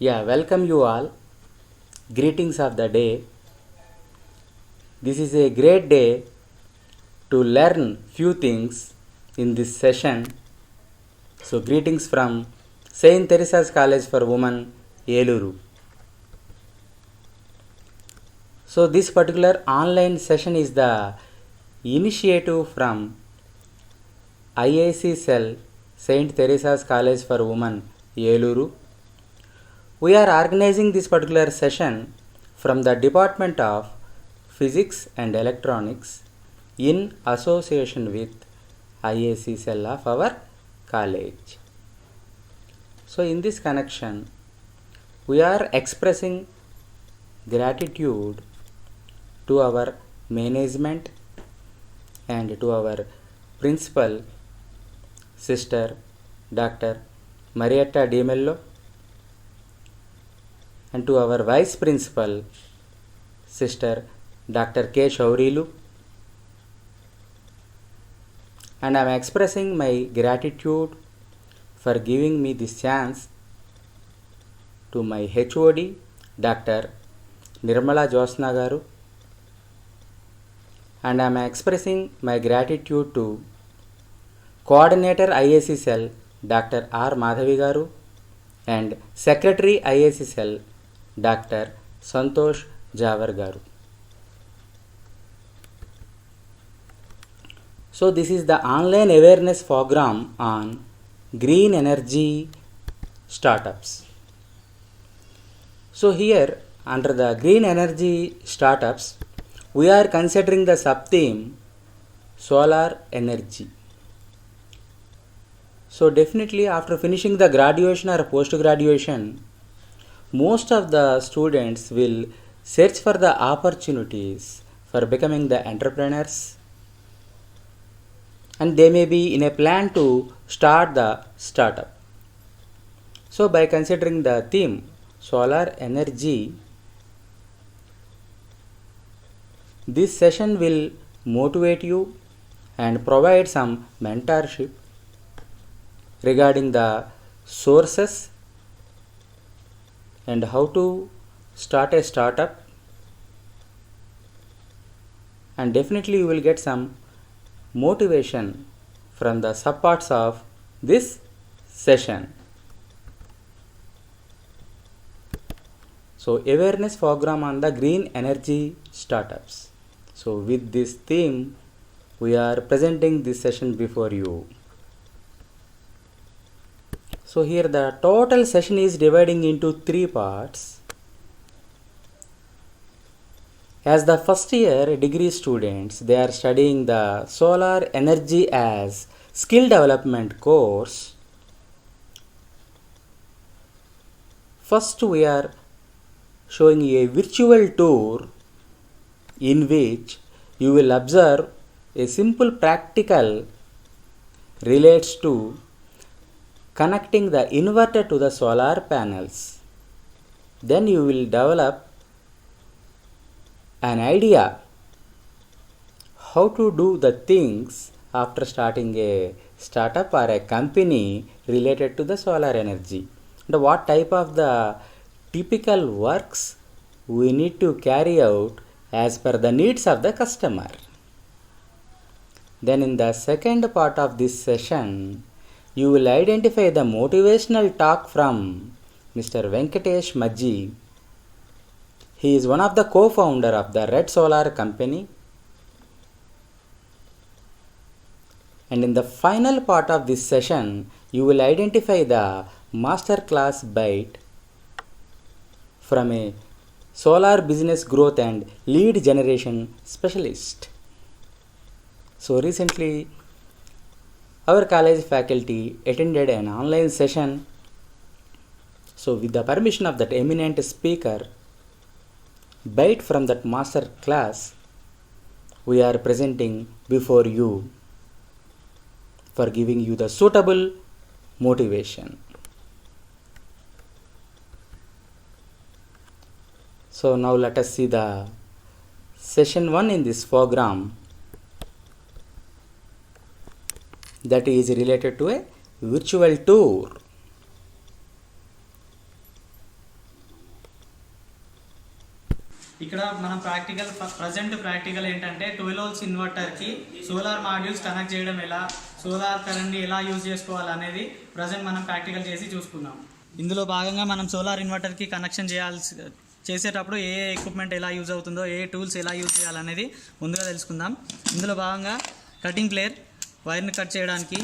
Yeah, welcome you all. Greetings of the day. This is a great day to learn few things in this session. So, greetings from St. Theresa's College for Women, Eluru. So, this particular online session is the initiative from IIC Cell, St. Theresa's College for Women, Eluru. We are organizing this particular session from the Dept of Physics and Electronics in association with IIC Cell of our college. So, in this connection, we are expressing gratitude to our management and to our principal, Sister Dr. Marietta Di Mello, and to our vice principal, Sister Dr. K. Shaurilu, and I am expressing my gratitude for giving me this chance to my HOD, Dr. Nirmala Josna Garu, and I am expressing my gratitude to Coordinator IIC Cell, Dr. R. Madhavi Garu, and Secretary IIC Cell, Dr. Santosh Javar Garu. So, this is the online awareness program on green energy startups. So, here under the green energy startups, we are considering the sub-theme solar energy. So, definitely after finishing the graduation or post-graduation, most of the students will search for the opportunities for becoming the entrepreneurs, and they may be in a plan to start the startup. So, by considering the theme solar energy, this session will motivate you and provide some mentorship regarding the sources and how to start a startup, and definitely you will get some motivation from the subparts of this session. So, awareness program on the green energy startups. So, with this theme, we are presenting this session before you. So, here the total session is dividing into 3 parts. As the first year degree students, they are studying the solar energy as skill development course. First, we are showing a virtual tour in which you will observe a simple practical relates to connecting the inverter to the solar panels. Then you will develop an idea how to do the things after starting a startup or a company related to the solar energy, and what type of the typical works we need to carry out as per the needs of the customer. Then in the second part of this session, you will identify the motivational talk from Mr. Venkatesh Majji. He is one of the co-founder of the Red Solar Company. And in the final part of this session, you will identify the masterclass bite from a solar business growth and lead generation specialist. So recently, our college faculty attended an online session. So with the permission of that eminent speaker, bite from that master class, we are presenting before you for giving you the suitable motivation. So now let us see the session 1 in this program, that is related to a virtual tour. ఇక్కడ మనం present practical ఏంటంటే 12 volts ఇన్వర్టర్కి solar modules connect చేయడం ఎలా, solar కరెంట్ని ఎలా use చేసుకోవాలి అనేది present మనం ప్రాక్టికల్ చేసి చూసుకున్నాం. ఇందులో భాగంగా మనం సోలార్ ఇన్వర్టర్కి కనెక్షన్ చేసేటప్పుడు ఏ ఎక్విప్మెంట్ ఎలా యూజ్ అవుతుందో, ఏ టూల్స్ ఎలా యూజ్ చేయాలనేది ముందుగా తెలుసుకుందాం. ఇందులో భాగంగా కటింగ్ ప్లేయర్, వైర్ని కట్ చేయడానికి.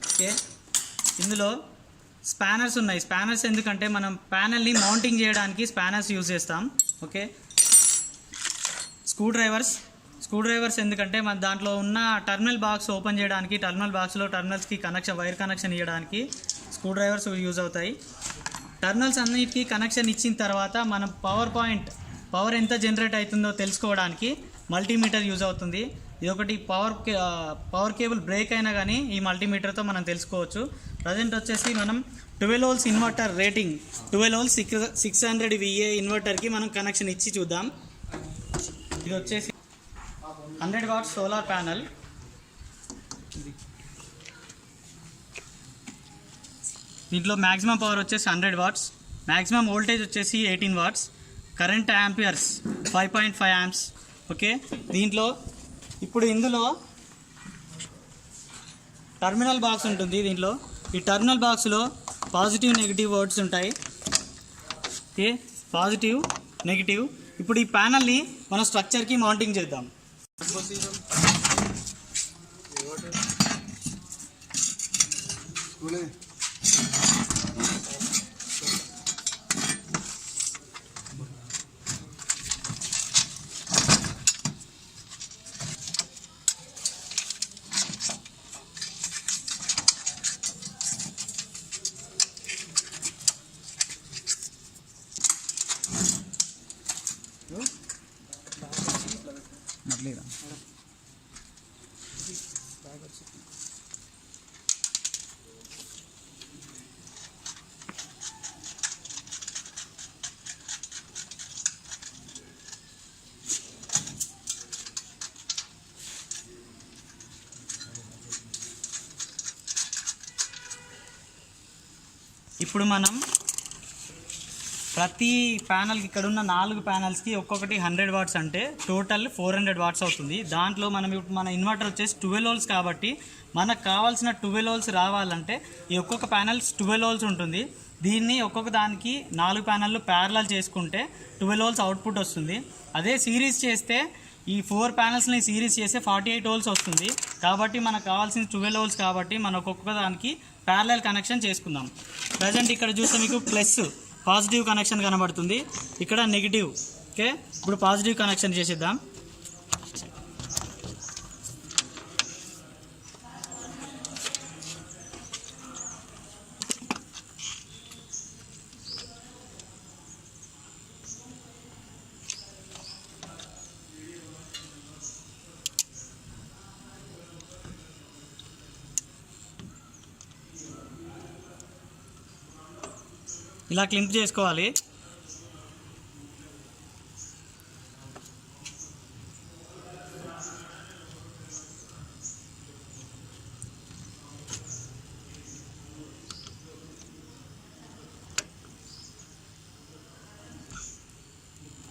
ఓకే, ఇందులో స్పానర్స్ ఉన్నాయి. స్పానర్స్ ఎందుకంటే మనం ప్యానెల్ని మౌంటింగ్ చేయడానికి స్పానర్స్ యూజ్ చేస్తాం. ఓకే, స్క్రూ డ్రైవర్స్ ఎందుకంటే మన దాంట్లో ఉన్న టర్మినల్ బాక్స్ ఓపెన్ చేయడానికి, టర్మినల్ బాక్స్లో టర్మినల్స్కి వైర్ కనెక్షన్ ఇవ్వడానికి స్క్రూ డ్రైవర్స్ యూజ్ అవుతాయి. టర్మినల్స్ అన్నిటికీ కనెక్షన్ ఇచ్చిన తర్వాత మనం పవర్ ఎంత జనరేట్ అవుతుందో తెలుసుకోవడానికి మల్టీమీటర్ యూజ్ అవుతుంది. ఇది ఒకటి పవర్ కేబుల్ బ్రేక్ అయినా కానీ ఈ మల్టీమీటర్తో మనం తెలుసుకోవచ్చు. ప్రజెంట్ వచ్చేసి మనం 12 volts inverter rating 12 volts 600 VA ఇన్వర్టర్కి మనం కనెక్షన్ ఇచ్చి చూద్దాం. ఇది వచ్చేసి 100 వాట్స్ సోలార్ ప్యానల్. దీంట్లో మ్యాక్సిమం పవర్ వచ్చేసి 100 వాట్స్, మ్యాక్సిమం వోల్టేజ్ వచ్చేసి 18 watts, current amperes 5.5 amps. Okay, ఇందులో టర్మినల్ బాక్స్ ఉంటుంది. దీంట్లో ఈ టర్మినల్ బాక్స్లో పాజిటివ్ నెగిటివ్ వర్డ్స్ ఉంటాయి. Okay, positive negative. ఇప్పుడు ఈ ప్యానల్ని మన స్ట్రక్చర్కి మౌంటింగ్ చేద్దాం. ఇప్పుడు మనం ప్రతి ప్యానల్కి, ఇక్కడ ఉన్న 4 ప్యానల్స్కి ఒక్కొక్కటి 100 వాట్స్ అంటే టోటల్ 400 వాట్స్ అవుతుంది. దాంట్లో మన ఇన్వర్టర్ వచ్చేసి 12 వోల్ట్స్ కాబట్టి మనకు కావాల్సిన 12 వోల్ట్స్ రావాలంటే ఈ ఒక్కొక్క ప్యానల్స్ 12 వోల్ట్స్ ఉంటుంది. దీన్ని ఒక్కొక్క దానికి 4 ప్యానల్లు ప్యారలల్ చేసుకుంటే 12 వోల్ట్స్ అవుట్పుట్ వస్తుంది. అదే సిరీస్ చేస్తే ఈ 4 ప్యానల్స్ని సిరీస్ చేస్తే 48 వోల్ట్స్ వస్తుంది. కాబట్టి మనకు కావాల్సిన 12 వోల్ట్స్ కాబట్టి మనం ఒక్కొక్క దానికి ప్యారలల్ కనెక్షన్ చేసుకుందాం. ప్రజెంట్ ఇక్కడ చూస్తే మీకు ప్లస్ పాజిటివ్ కనెక్షన్ కనబడుతుంది, ఇక్కడ నెగిటివ్. ఓకే, ఇప్పుడు పాజిటివ్ కనెక్షన్ చేసేద్దాం. ఇలా క్లింప్ చేసుకోవాలి.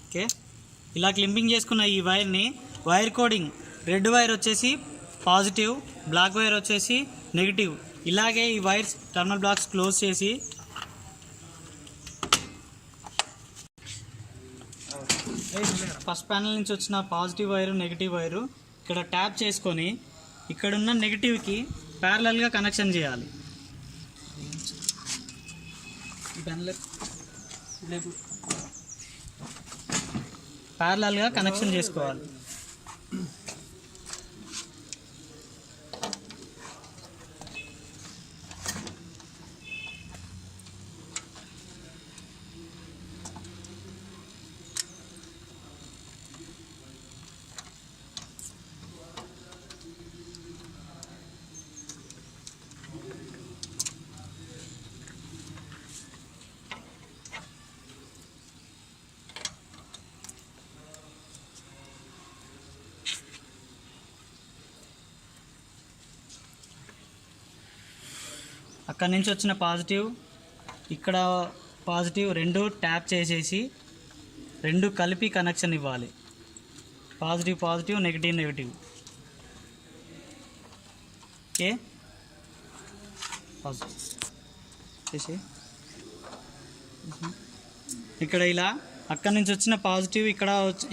ఓకే, ఇలా క్లింపింగ్ చేసుకున్న ఈ వైర్ని వైర్ కోడింగ్, రెడ్ వైర్ వచ్చేసి పాజిటివ్, బ్లాక్ వైర్ వచ్చేసి నెగిటివ్. ఇలాగే ఈ వైర్స్ టర్మినల్ బ్లాక్స్ క్లోజ్ చేసి ఫస్ట్ ప్యానల్ నుంచి వచ్చిన పాజిటివ్ వైరు, నెగిటివ్ వైరు ఇక్కడ ట్యాప్ చేసుకొని ఇక్కడున్న నెగిటివ్కి ప్యారలల్గా కనెక్షన్ చేయాలి. ప్యారలల్గా కనెక్షన్ చేసుకోవాలి. అక్కడి నుంచి వచ్చిన పాజిటివ్, ఇక్కడ పాజిటివ్ రెండు ట్యాప్ చేసేసి రెండు కలిపి కనెక్షన్ ఇవ్వాలి. Positive positive, negative negative. Okay, చేసి ఇక్కడ ఇలా అక్కడి నుంచి వచ్చిన పాజిటివ్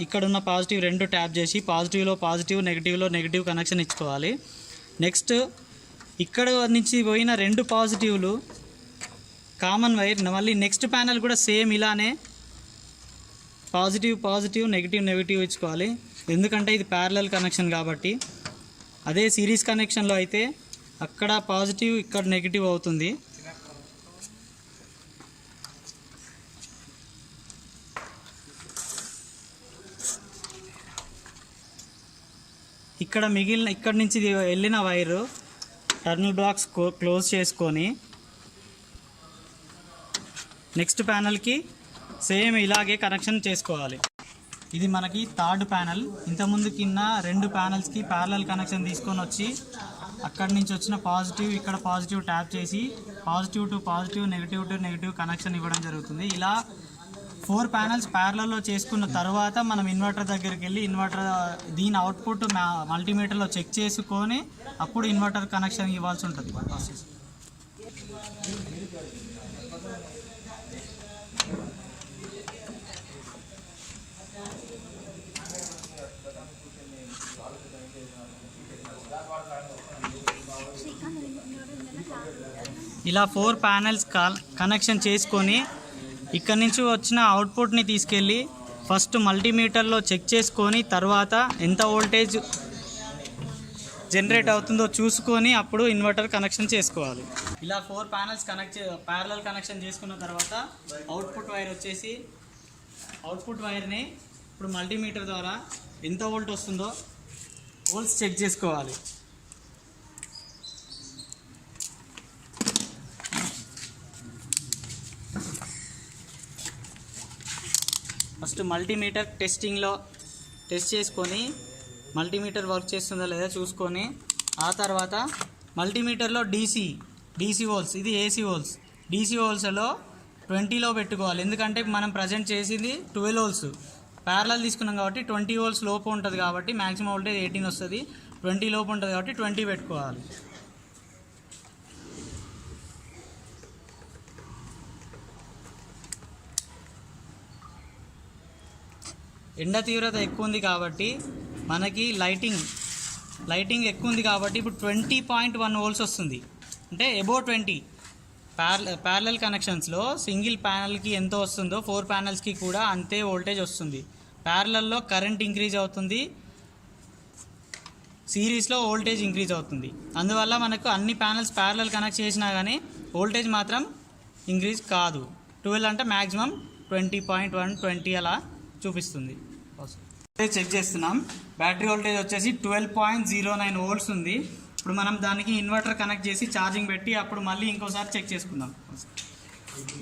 ఇక్కడ ఉన్న పాజిటివ్ రెండు ట్యాప్ చేసి పాజిటివ్లో పాజిటివ్, నెగిటివ్లో నెగిటివ్ కనెక్షన్ ఇచ్చుకోవాలి. నెక్స్ట్ ఇక్కడ నుంచి పోయిన రెండు పాజిటివ్లు కామన్ వైర్ మళ్ళీ నెక్స్ట్ ప్యానల్ కూడా సేమ్ ఇలానే పాజిటివ్ పాజిటివ్, నెగిటివ్ నెగిటివ్ ఇచ్చుకోవాలి. ఎందుకంటే ఇది ప్యారలల్ కనెక్షన్ కాబట్టి. అదే సిరీస్ కనెక్షన్లో అయితే అక్కడ పాజిటివ్ ఇక్కడ నెగిటివ్ అవుతుంది. ఇక్కడ నుంచి వెళ్ళిన వైరు టర్మినల్ బ్లాక్స్ క్లోజ్ చేసుకొని నెక్స్ట్ ప్యానల్కి సేమ్ ఇలాగే కనెక్షన్ చేసుకోవాలి. ఇది మనకి థర్డ్ ప్యానల్. ఇంతకుముందు కింద రెండు ప్యానల్స్కి ప్యారలల్ కనెక్షన్ తీసుకొని వచ్చి అక్కడి నుంచి వచ్చిన పాజిటివ్ ఇక్కడ పాజిటివ్ ట్యాప్ చేసి positive to positive, negative to negative connection ఇవ్వడం జరుగుతుంది. ఇలా 4 ప్యానల్స్ ప్యారలల్లో చేసుకున్న తర్వాత మనం ఇన్వర్టర్ దగ్గరికి వెళ్ళి దీని అవుట్పుట్ మల్టీమీటర్లో చెక్ చేసుకొని అప్పుడు ఇన్వర్టర్ కనెక్షన్ ఇవ్వాల్సి ఉంటుంది. ప్రాసెస్ ఇలా 4 ప్యానల్స్ కనెక్షన్ చేసుకొని ఇక్కడ నుంచి వచ్చిన అవుట్పుట్ని తీసుకెళ్ళి ఫస్ట్ మల్టీమీటర్లో చెక్ చేసుకొని తర్వాత ఎంత వోల్టేజ్ జనరేట్ అవుతుందో చూసుకొని అప్పుడు ఇన్వర్టర్ కనెక్షన్ చేసుకోవాలి. ఇలా 4 ప్యానల్స్ ప్యారలల్ కనెక్షన్ చేసుకున్న తర్వాత అవుట్పుట్ వైర్ని ఇప్పుడు మల్టీమీటర్ ద్వారా ఎంత వోల్ట్ వస్తుందో వోల్ట్స్ చెక్ చేసుకోవాలి. ఫస్ట్ మల్టీమీటర్ టెస్ట్ చేసుకొని మల్టీమీటర్ వర్క్ చేస్తుందా లేదా చూసుకొని ఆ తర్వాత మల్టీమీటర్లో డీసీ వోల్స్, ఇది ఏసీ వోల్స్. డీసీ వోల్స్లో 20లో పెట్టుకోవాలి. ఎందుకంటే మనం ప్రజెంట్ చేసింది 12 వోల్స్ ప్యారలల్ తీసుకున్నాం కాబట్టి 20 వోల్స్ లోపు ఉంటుంది కాబట్టి మ్యాక్సిమం వోల్టేజ్ 18 వస్తుంది. 20 లోపు ఉంటుంది కాబట్టి 20 పెట్టుకోవాలి. ఎండ తీవ్రత ఎక్కువ ఉంది కాబట్టి మనకి లైటింగ్ ఎక్కువ ఉంది కాబట్టి ఇప్పుడు 20.1 వోల్ట్స్ వస్తుంది. అంటే అబౌవ్ 20. ప్యారలల్ కనెక్షన్స్లో సింగిల్ ప్యానల్కి ఎంత వస్తుందో 4 ప్యానల్స్కి కూడా అంతే వోల్టేజ్ వస్తుంది. ప్యారలల్లో కరెంట్ ఇంక్రీజ్ అవుతుంది, సిరీస్లో వోల్టేజ్ ఇంక్రీజ్ అవుతుంది. అందువల్ల మనకు అన్ని ప్యానల్స్ ప్యారలల్ కనెక్ట్ చేసినా కానీ వోల్టేజ్ మాత్రం ఇంక్రీజ్ కాదు. 12 అంటే మ్యాక్సిమం 20.1, 20 అలా చూపిస్తుంది. చెక్ చేస్తున్నాం. బ్యాటరీ వోల్టేజ్ వచ్చేసి 12.09 వోల్ట్స్ ఉంది. ఇప్పుడు మనం దానికి ఇన్వర్టర్ కనెక్ట్ చేసి ఛార్జింగ్ పెట్టి అప్పుడు మళ్ళీ ఇంకోసారి చెక్ చేసుకుందాం.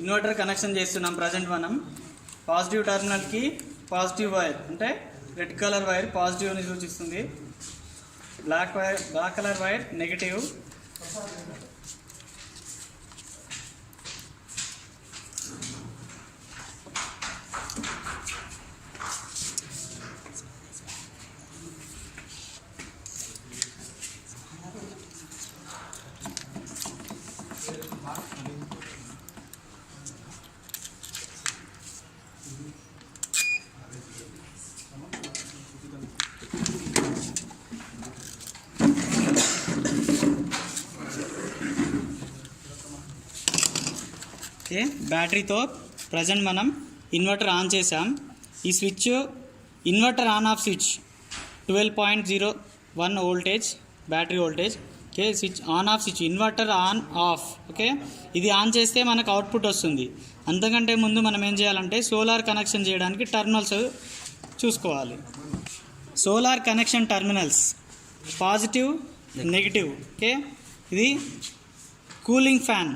ఇన్వర్టర్ కనెక్షన్ చేస్తున్నాం. ప్రజెంట్ మనం పాజిటివ్ టర్మినల్కి పాజిటివ్ వైర్ అంటే రెడ్ కలర్ వైర్ పాజిటివ్ని సూచిస్తుంది, black colour wire negative. Okay, బ్యాటరీతో ప్రజెంట్ మనం ఇన్వర్టర్ ఆన్ చేసాం. ఈ switch inverter on off switch 12.01 voltage battery voltage. Okay, switch on off switch inverter on off. Okay, ఇది on చేస్తే మనకు అవుట్పుట్ వస్తుంది. అంతకంటే ముందు మనం ఏం చేయాలంటే సోలార్ కనెక్షన్ చేయడానికి టర్మినల్స్ చూసుకోవాలి. Solar connection terminals positive negative. Okay, ఇది కూలింగ్ ఫ్యాన్.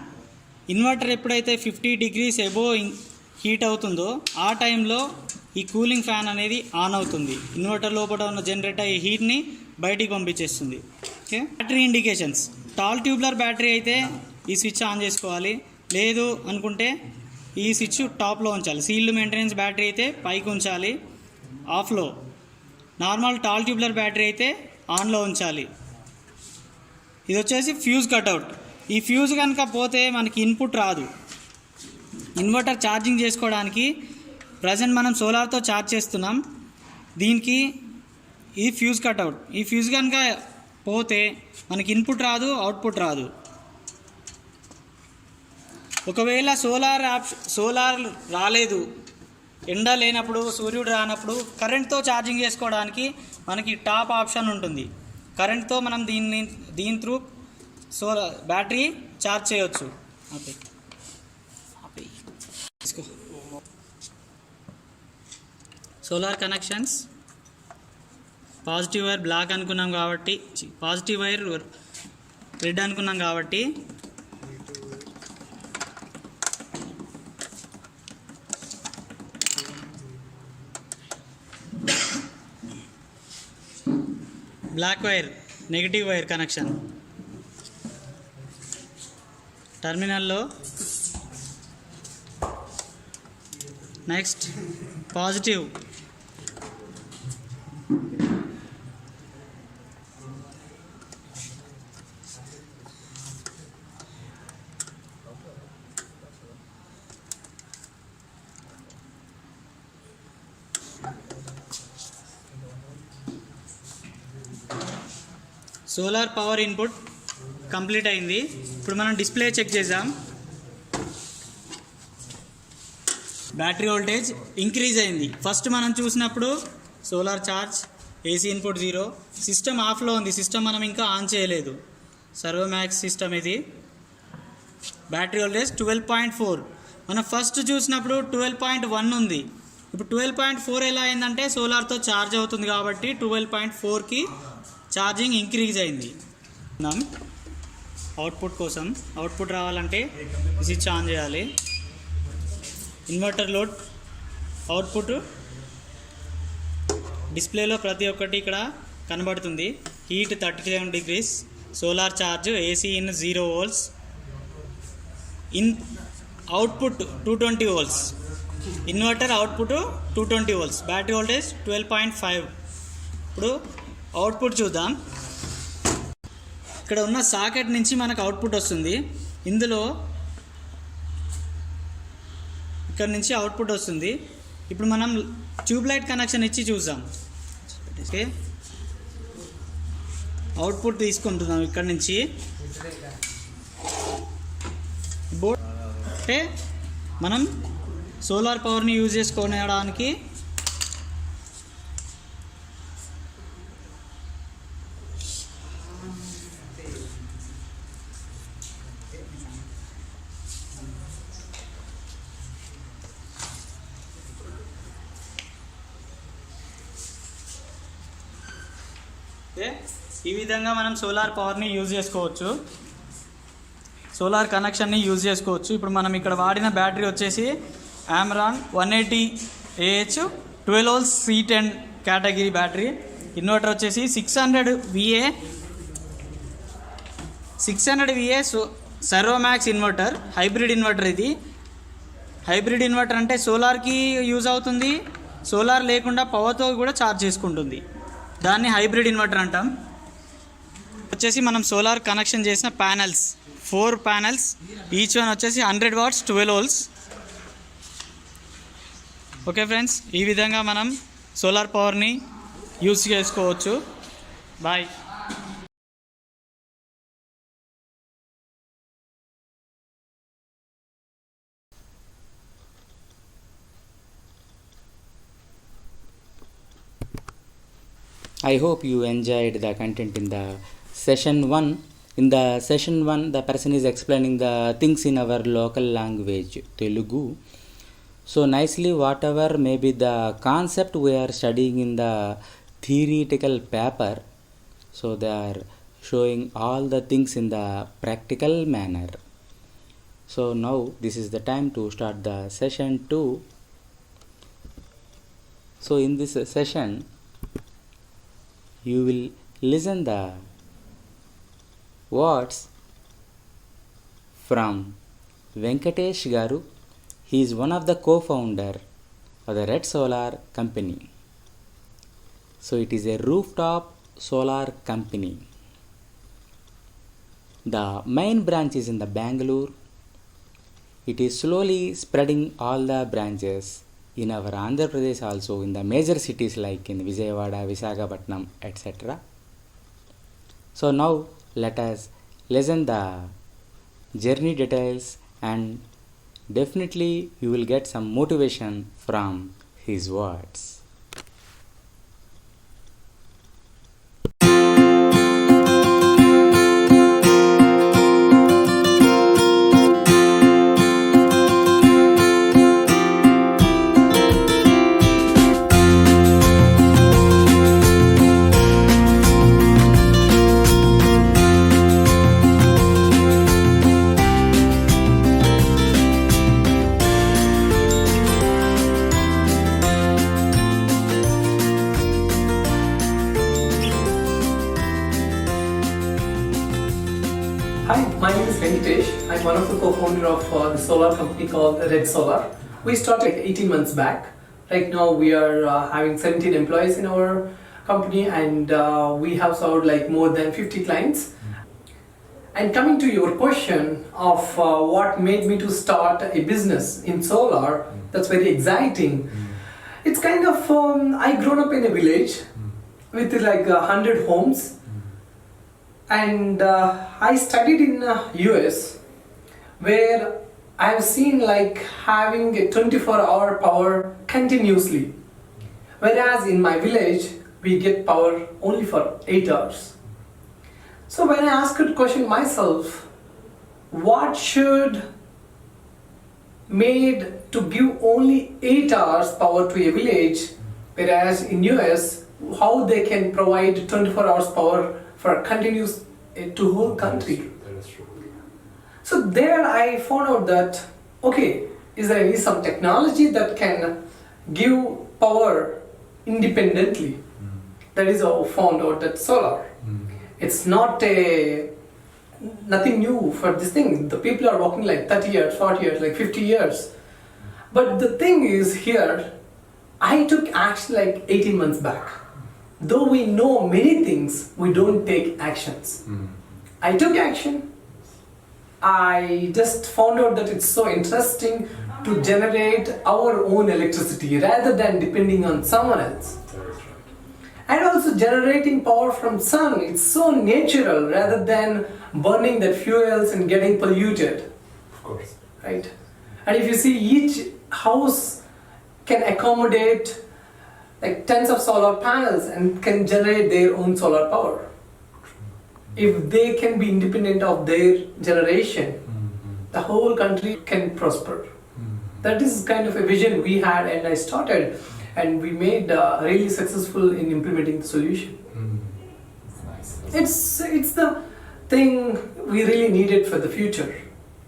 ఇన్వర్టర్ ఎప్పుడైతే 50 degrees అబోవ్ హీట్ అవుతుందో ఆ టైంలో ఈ కూలింగ్ ఫ్యాన్ అనేది ఆన్ అవుతుంది. ఇన్వర్టర్ లోపల ఉన్న జనరేట్ అయ్యే హీట్ని బయటికి పంపించేస్తుంది. Okay, battery indications. Tall tubular battery అయితే ఈ స్విచ్ ఆన్ చేసుకోవాలి. లేదు అనుకుంటే ఈ స్విచ్ టాప్లో ఉంచాలి. సీల్డ్ మెయింటెనెన్స్ బ్యాటరీ అయితే పైకి ఉంచాలి, ఆఫ్లో. నార్మల్ టాల్ ట్యూబ్లర్ బ్యాటరీ అయితే ఆన్లో ఉంచాలి. ఇది వచ్చేసి ఫ్యూజ్ కట్అవుట్. ఈ ఫ్యూజ్ కనుక పోతే మనకి ఇన్పుట్ రాదు. ఇన్వర్టర్ ఛార్జింగ్ చేసుకోవడానికి ప్రజెంట్ మనం సోలార్తో ఛార్జ్ చేస్తున్నాం. దీనికి ఈ ఫ్యూజ్ కట్అవుట్. ఈ ఫ్యూజ్ కనుక పోతే మనకి ఇన్పుట్ రాదు, అవుట్పుట్ రాదు. ఒకవేళ సోలార్ రాలేదు, ఎండ లేనప్పుడు, సూర్యుడు రానప్పుడు కరెంట్తో ఛార్జింగ్ చేసుకోవడానికి మనకి టాప్ ఆప్షన్ ఉంటుంది. కరెంట్తో మనం దీని త్రూ బ్యాటరీ ఛార్జ్ చేయవచ్చు. Solar connections, positive wire black అనుకున్నాం కాబట్టి, పాజిటివ్ వైర్ రెడ్ అనుకున్నాం కాబట్టి black wire negative wire connection. టర్మినల్లో next positive, solar power input complete అయింది. ఇప్పుడు మనం డిస్ప్లే చెక్ చేద్దాం. బ్యాటరీ వోల్టేజ్ ఇంక్రీజ్ అయింది. ఫస్ట్ మనం చూసినప్పుడు solar charge, AC input 0, system ఆఫ్లో ఉంది. సిస్టమ్ మనం ఇంకా ఆన్ చేయలేదు. సర్వోమ్యాక్స్ సిస్టమ్ ఇది. Battery voltage 12.4. మనం ఫస్ట్ చూసినప్పుడు 12.1 ఉంది. ఇప్పుడు 12.4 ఎలా అయిందంటే సోలార్తో ఛార్జ్ అవుతుంది కాబట్టి 12.4కి ఛార్జింగ్ ఇంక్రీజ్ అయింది. అవుట్పుట్ కోసం, అవుట్పుట్ రావాలంటే స్విచ్ ఆన్ చేయాలి. ఇన్వర్టర్ లోడ్ అవుట్పుట్ డిస్ప్లేలో ప్రతి ఒక్కటి ఇక్కడ కనబడుతుంది. Heat 37 degrees, solar charge, AC in 0 volts, in output 220 volts, inverter output 220 volts, battery voltage 12.5. ఇప్పుడు అవుట్పుట్ చూద్దాం. ఇక్కడ ఉన్న సాకెట్ నుంచి మనకు అవుట్పుట్ వస్తుంది. ఇందులో ఇక్కడ నుంచి అవుట్పుట్ వస్తుంది. ఇప్పుడు మనం ట్యూబ్లైట్ కనెక్షన్ ఇచ్చి చూద్దాం. ఓకే, అవుట్పుట్ తీసుకుంటున్నాం ఇక్కడ నుంచి. బోర్డ్ అంటే మనం సోలార్ పవర్ని యూజ్ చేసుకోవడానికి ఈ విధంగా మనం సోలార్ పవర్ని యూజ్ చేసుకోవచ్చు, సోలార్ కనెక్షన్ని యూజ్ చేసుకోవచ్చు. ఇప్పుడు మనం ఇక్కడ వాడిన బ్యాటరీ వచ్చేసి ఆమ్రాన్ 180Ah 12 volts C10 category battery. Inverter వచ్చేసి 600 VA సర్వోమ్యాక్స్ ఇన్వర్టర్, హైబ్రిడ్ ఇన్వర్టర్. ఇది హైబ్రిడ్ ఇన్వర్టర్ అంటే సోలార్కి యూజ్ అవుతుంది, సోలార్ లేకుండా పవర్తో కూడా ఛార్జ్ చేసుకుంటుంది. దాన్ని హైబ్రిడ్ ఇన్వర్టర్ అంటాం. వచ్చేసి మనం సోలార్ కనెక్షన్ చేసిన ప్యానల్స్, 4 ప్యానల్స్, ఈచ్ వన్ వచ్చేసి 100 watts 12 volts. ఓకే ఫ్రెండ్స్, ఈ విధంగా మనం సోలార్ పవర్ని యూజ్ చేసుకోవచ్చు. Bye. I hope you enjoyed the content in the session 1. In the session 1, the person is explaining the things in our local language, Telugu. So nicely, whatever may be the concept we are studying in the theoretical paper, so they are showing all the things in the practical manner. So now this is the time to start the session 2. So in this session, you will listen the words from Venkatesh garu, He is one of the co-founder of the Red Solar company. So it is a rooftop solar company. The main branch is in the Bangalore. It is slowly spreading all the branches in our Andhra Pradesh also, in the major cities like in Vijayawada, Visakhapatnam, etc. So now let us listen the journey details, and definitely you will get some motivation from his words. Hi, my name is Venkatesh. I'm one of the co-founder of the solar company called Red Solar. We started like 18 months back. Right now we are having 17 employees in our company, and we have served like more than 50 clients. And coming to your question of what made me to start a business in solar, that's very exciting. It's kind of, I grown up in a village with like 100 homes. And I studied in US, where I've seen like having a 24-hour power continuously, whereas in my village we get power only for 8 hours. So when I asked a question myself, what should made to give only 8 hours power to a village, whereas in US how they can provide 24 hours power for continuous to whole country. That is true. So there I found out that, okay, is there any some technology that can give power independently? That is how I found out that solar. It's not nothing new for this thing. The people are working like 30 years, 40 years, like 50 years. But the thing is here, I took action like 18 months back. Though we know many things, we don't take actions. I took action. I just found out that it's so interesting to generate our own electricity rather than depending on someone else. That is right. And also generating power from sun, it's so natural rather than burning that fuels and getting polluted, Of course. right? And if you see, each house can accommodate like tens of solar panels and can generate their own solar power. If they can be independent of their generation, the whole country can prosper. That is kind of a vision we had, and I started, and we made really successful in implementing the solution. Nice. It's the thing we really needed for the future.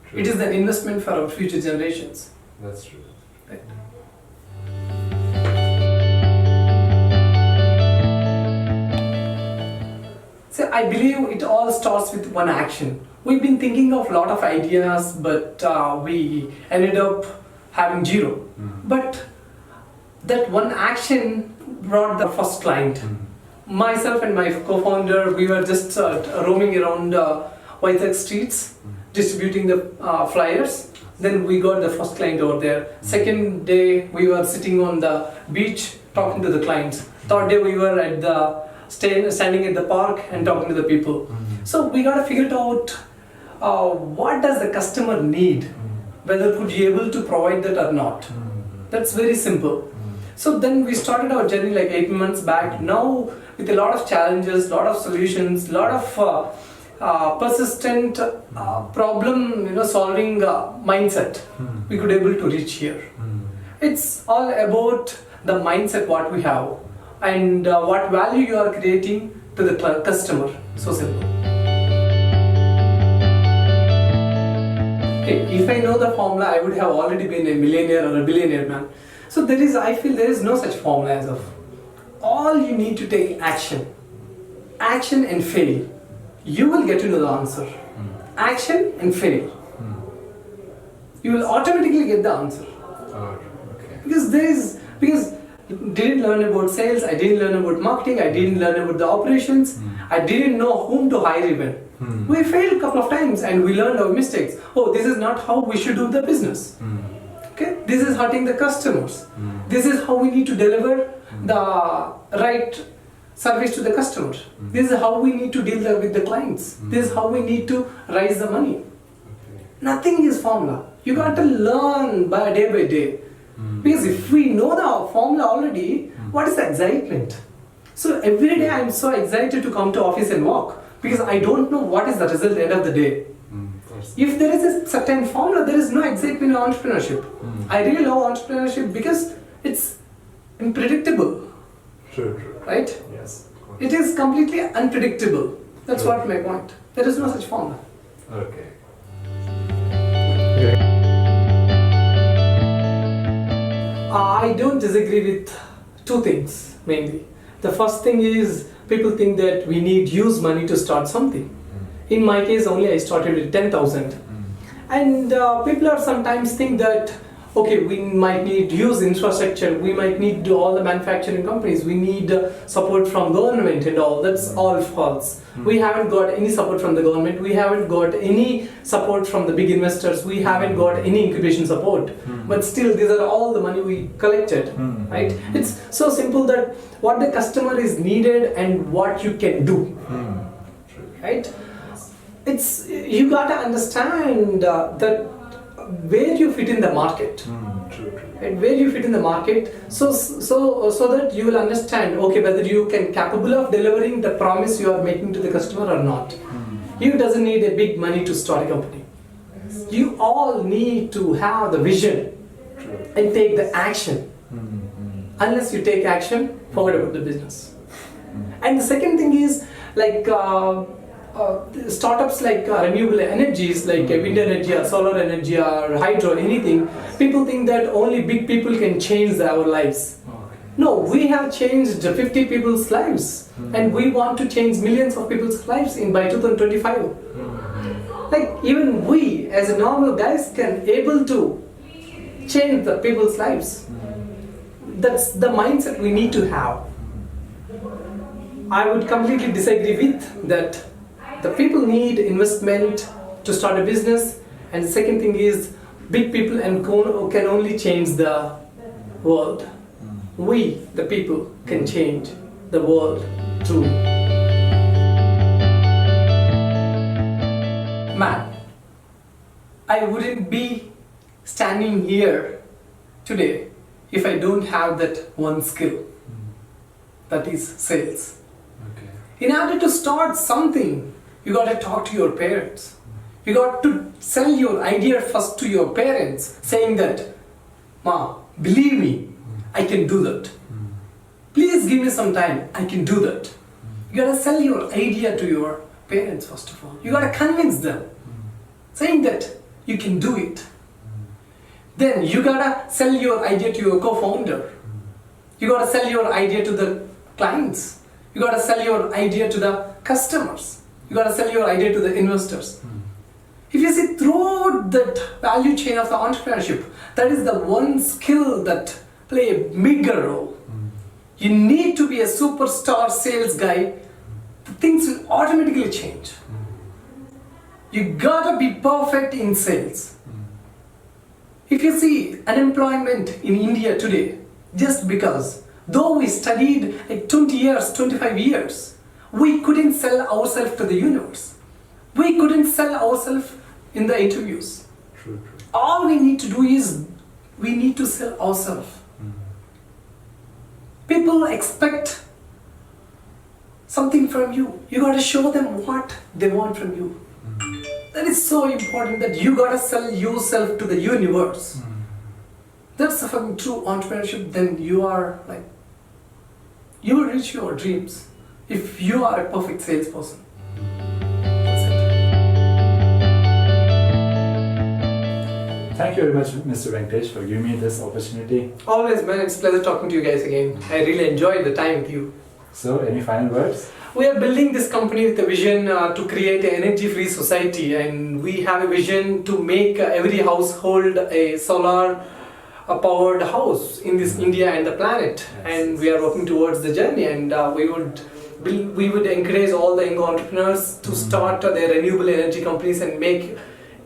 True. It is an investment for our future generations. That's true. Right. So I believe it all starts with one action. We've been thinking of a lot of ideas, but we ended up having zero. But that one action brought the first client. Myself and my co-founder, we were just roaming around Whiteside streets, distributing the flyers. Then we got the first client over there. Second day, we were sitting on the beach talking to the clients. Third day, we were at the standing at the park and talking to the people. So we got to figure it out. What does the customer need? Whether could you able to provide that or not? That's very simple. So then we started our journey like 8 months back. Now with a lot of challenges, lot of solutions, lot of persistent problem solving mindset, we could able to reach here. It's all about the mindset what we have and what value you are creating to the customer. So simple. If I know the formula, I would have already been a millionaire or a billionaire man. So I feel there is no such formula as of. All you need to take action. Action and fail. You will get to know the answer. Action and fail. You will automatically get the answer. Oh, okay. Because didn't learn about sales, I didn't learn about marketing, I didn't learn about the operations, I didn't know whom to hire even. We failed a couple of times and we learned our mistakes. Oh, this is not how we should do the business. Okay, this is hurting the customers. This is how we need to deliver the right service to the customers. This is how we need to deal with the clients. This is how we need to raise the money. Nothing is formula. You got to learn by day. Because if we know the formula already, what is the excitement? So every day I am so excited to come to office and work because I don't know what is the result at the end of the day. If there is a certain formula, there is no excitement in entrepreneurship. I really love entrepreneurship because it's unpredictable. True. Right? Yes. It is completely unpredictable. That's what my point. There is no such formula. Okay. I don't disagree with two things mainly. The first thing is people think that we need use money to start something. In my case, only I started with 10,000. And people are sometimes think that okay, we might need use infrastructure, we might need all the manufacturing companies, we need support from government and all. That's all false. We haven't got any support from the government, we haven't got any support from the big investors, we haven't got any incubation support. But still, these are all the money we collected, right? It's so simple that what the customer is needed and what you can do, right? It's, you gotta understand that where you fit in the market, and where you fit in the market, so that you will understand, okay, whether you can capable of delivering the promise you are making to the customer or not. You doesn't need a big money to start a company. You all need to have the vision and take the action. Unless you take action, forget about the business. And the second thing is like startups like renewable energies like wind energy or solar energy or hydro, anything. People think that only big people can change our lives. No, we have changed 50 people's lives and we want to change millions of people's lives by 2025. Like even we as normal guys can able to change the people's lives. That's the mindset we need to have. I would completely disagree with that. The people need investment to start a business, and the second thing is big people and can only change the world. We, the people, can change the world truly. Man, I wouldn't be standing here today if I don't have that one skill, that is sales. In order to start something, you got to talk to your parents. You got to sell your idea first to your parents, saying that, Ma, believe me, I can do that. Please give me some time, I can do that. You got to sell your idea to your parents first of all. You got to convince them, saying that you can do it. Then you got to sell your idea to your co-founder. You got to sell your idea to the clients. You got to sell your idea to the customers. You got to sell your idea to the investors. If you see throughout that value chain of the entrepreneurship, that is the one skill that play a bigger role. You need to be a superstar sales guy. The things will automatically change. You gotta be perfect in sales. If you see unemployment in India today, just because though we studied like 20 years, 25 years, we couldn't sell ourselves to the universe. We couldn't sell ourselves in the interviews. True. All we need to do is we need to sell ourselves. People expect something from you. You got to show them what they want from you. That is so important that you got to sell yourself to the universe. That's a fucking true entrepreneurship. Then you are like, you will reach your dreams if you are a perfect salesperson. That's it. Thank you very much, Mr. Venkatesh, for giving me this opportunity. Always, man, it's a pleasure talking to you guys again. I really enjoyed the time with you. So, any final words? We are building this company with a vision to create an energy-free society, and we have a vision to make every household a solar powered house in this India and the planet, and we are working towards the journey, and we would encourage all the young entrepreneurs to start their renewable energy companies and make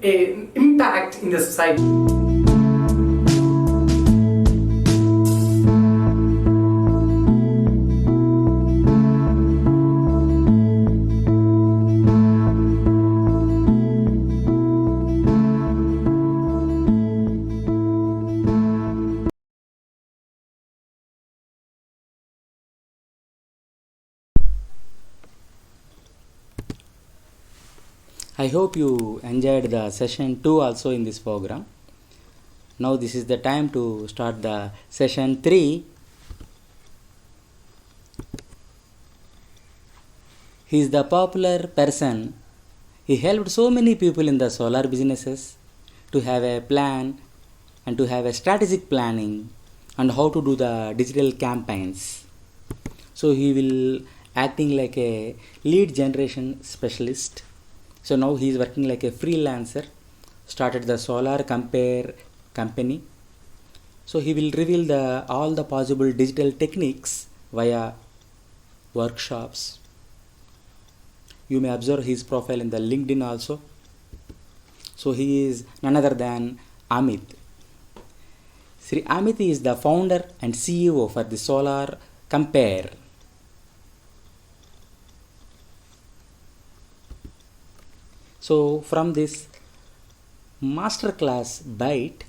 an impact in the society. I hope you enjoyed the session 2 also in this program. Now this is the time to start the session 3. He is the popular person. He helped so many people in the solar businesses to have a plan and to have a strategic planning and how to do the digital campaigns. So he will acting like a lead generation specialist. So now he is working like a freelancer, started the solar compare company. So he will reveal all the possible digital techniques via workshops. You may observe his profile in the LinkedIn also. So he is none other than Amit. Sri Amit is the founder and CEO for the Solar Compare. So from this masterclass bite,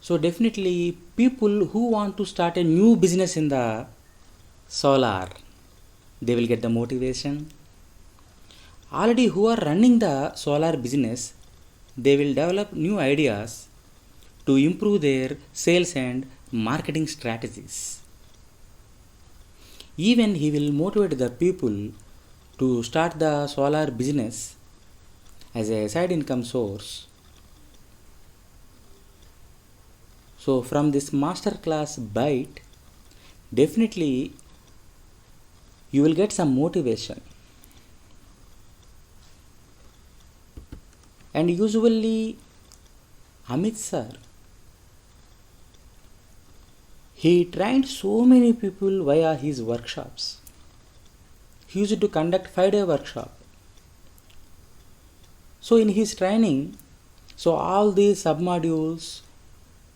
so definitely people who want to start a new business in the solar, they will get the motivation. Already who are running the solar business, they will develop new ideas to improve their sales and marketing strategies. Even he will motivate the people to start the solar business as a side income source. So from this masterclass bite, definitely you will get some motivation. And usually Amit sir, he trained so many people via his workshops. He used to conduct 5-day workshop. So in his training, so all these submodules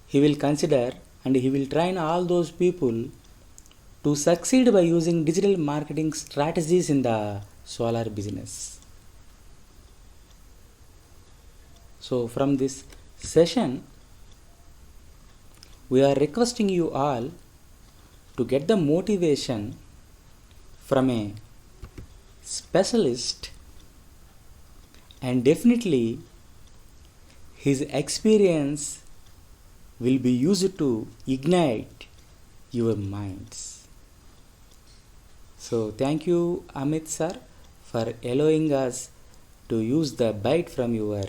he will consider and he will train all those people to succeed by using digital marketing strategies in the solar business. So from this session, we are requesting you all to get the motivation from a specialist, and definitely his experience will be used to ignite your minds. So thank you Amit sir for allowing us to use the bite from your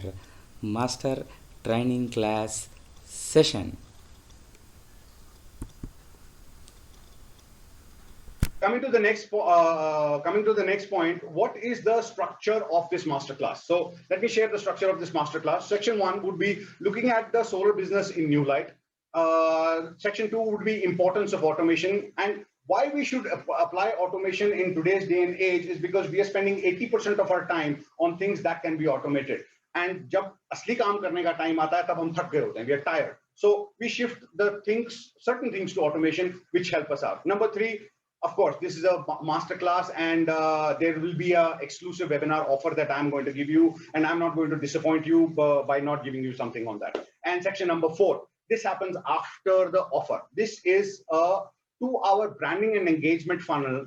master training class session. Coming to the next point, what is the structure of this masterclass? So let me share the structure of this masterclass. Section 1 would be looking at the solar business in new light. Section 2 would be importance of automation, and why we should apply automation in today's day and age is because we are spending 80% of our time on things that can be automated. And जब असली काम करने का time आता है तब हम थक गए होते हैं, we are tired. So we shift certain things to automation which help us out. Number 3, of course, this is a masterclass, and there will be an exclusive webinar offer that I'm going to give you, and I'm not going to disappoint you by not giving you something on that. And section number 4, this happens after the offer. This is a 2-hour branding and engagement funnel,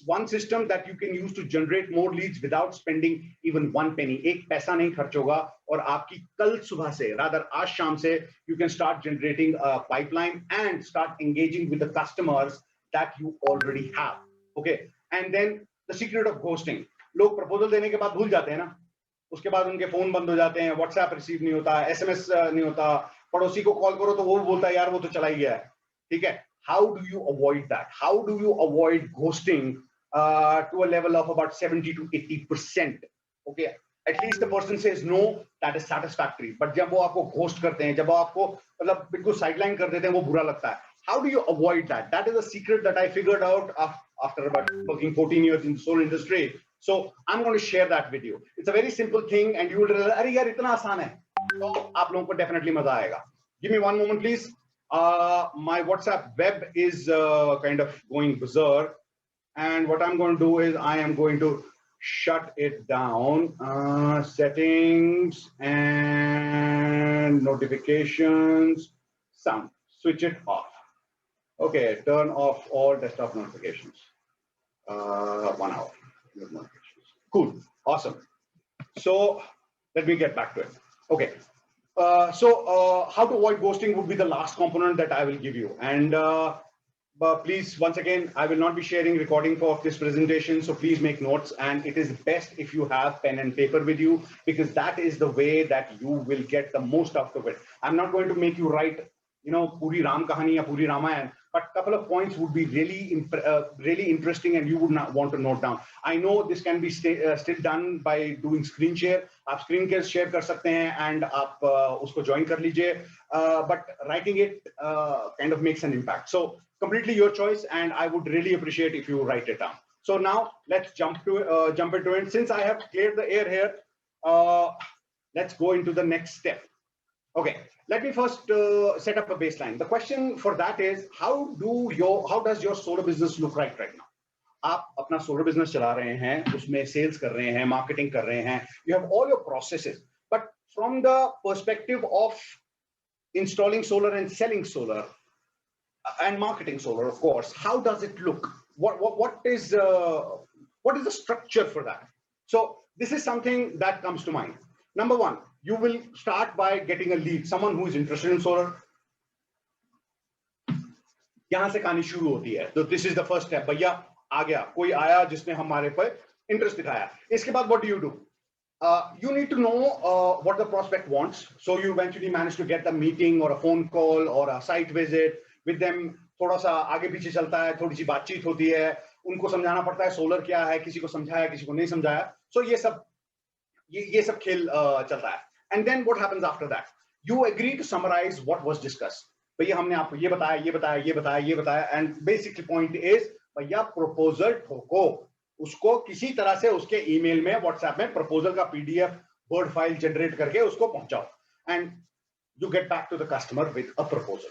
one system that you can use to generate more leads without spending even one penny. एक पैसा नहीं खर्च होगा, और आपकी कल सुबह से, rather आज शाम से, you can start generating a pipeline and start engaging with the customers that you already have. Okay, and then the secret of ghosting. लोग प्रपोजल देने के बाद भूल जाते हैं ना, उसके बाद उनके फोन बंद हो जाते हैं, व्हाट्सएप रिसीव नहीं होता, एसएमएस नहीं होता, पड़ोसी को कॉल करो तो वो बोलता है यार वो तो चला ही गया है. ठीक है, how do you avoid that? How do you avoid ghosting to a level of about 70 to 80%? Okay, at least the person says no, that is satisfactory. But जब वो आपको ghost करते हैं, जब वो आपको मतलब बिल्कुल sideline कर देते हैं, वो बुरा लगता है. How do you avoid that? That is a secret that I figured out after about working 14 years in the solar industry. So I'm going to share that with you. It's a very simple thing, and you will realize, अरे यार इतना आसान है. तो आप लोगों को definitely मजा आएगा. Give me one moment, please. My WhatsApp web is kind of going berserk, and what I'm going to do is I am going to shut it down. Settings and notifications, sound, switch it off. Okay, turn off all desktop notifications. 1 hour notifications. Cool, awesome. So let me get back to it. Okay. How to avoid ghosting would be the last component that I will give you. And but please, once again, I will not be sharing recording for this presentation, so please make notes. And it is best if you have pen and paper with you, because that is the way that you will get the most out of it. I'm not going to make you write, Puri Ram Kahani or Puri Ramayan, but a couple of points would be really interesting, and you would not want to note down. I know this can be still done by doing screen share. आप screen share कर सकते हैं, and आप उसको join कर लीजिए. But writing it kind of makes an impact. So completely your choice, and I would really appreciate if you write it down. So now let's jump into it. Since I have cleared the air here, let's go into the next step. Okay, let me first set up a baseline. The question for that is, how does your solar business look like right now? आप अपना solar business चला रहे हैं, उसमें sales कर रहे हैं, marketing कर रहे हैं. You have all your processes, but from the perspective of installing solar and selling solar and marketing solar, of course, how does it look? What is the structure for that? So this is something that comes to mind. Number one, you will start by getting a lead, someone who is interested in solar. यहाँ से कहानी शुरू होती है. So this is the first step. भैया आ गया, कोई आया जिसने हमारे पर interest दिखाया. इसके बाद what do? You need to know what the prospect wants. So you eventually manage to get a meeting or a phone call or a site visit with them. थोड़ा सा आगे पीछे चलता है, थोड़ी सी बातचीत होती है, उनको समझाना पड़ता है सोलर क्या है, किसी को समझाया, किसी को नहीं समझाया. So ये सब खेल चलता है. And then what happens after that? You agree to summarize what was discussed. भैया हमने आपको ये बताया, and basically point is, भैया proposal ठोको, उसको किसी तरह से उसके ईमेल में, व्हाट्सएप में proposal का PDF word file generate करके उसको पहुंचाओ, and you get back to the customer with a proposal.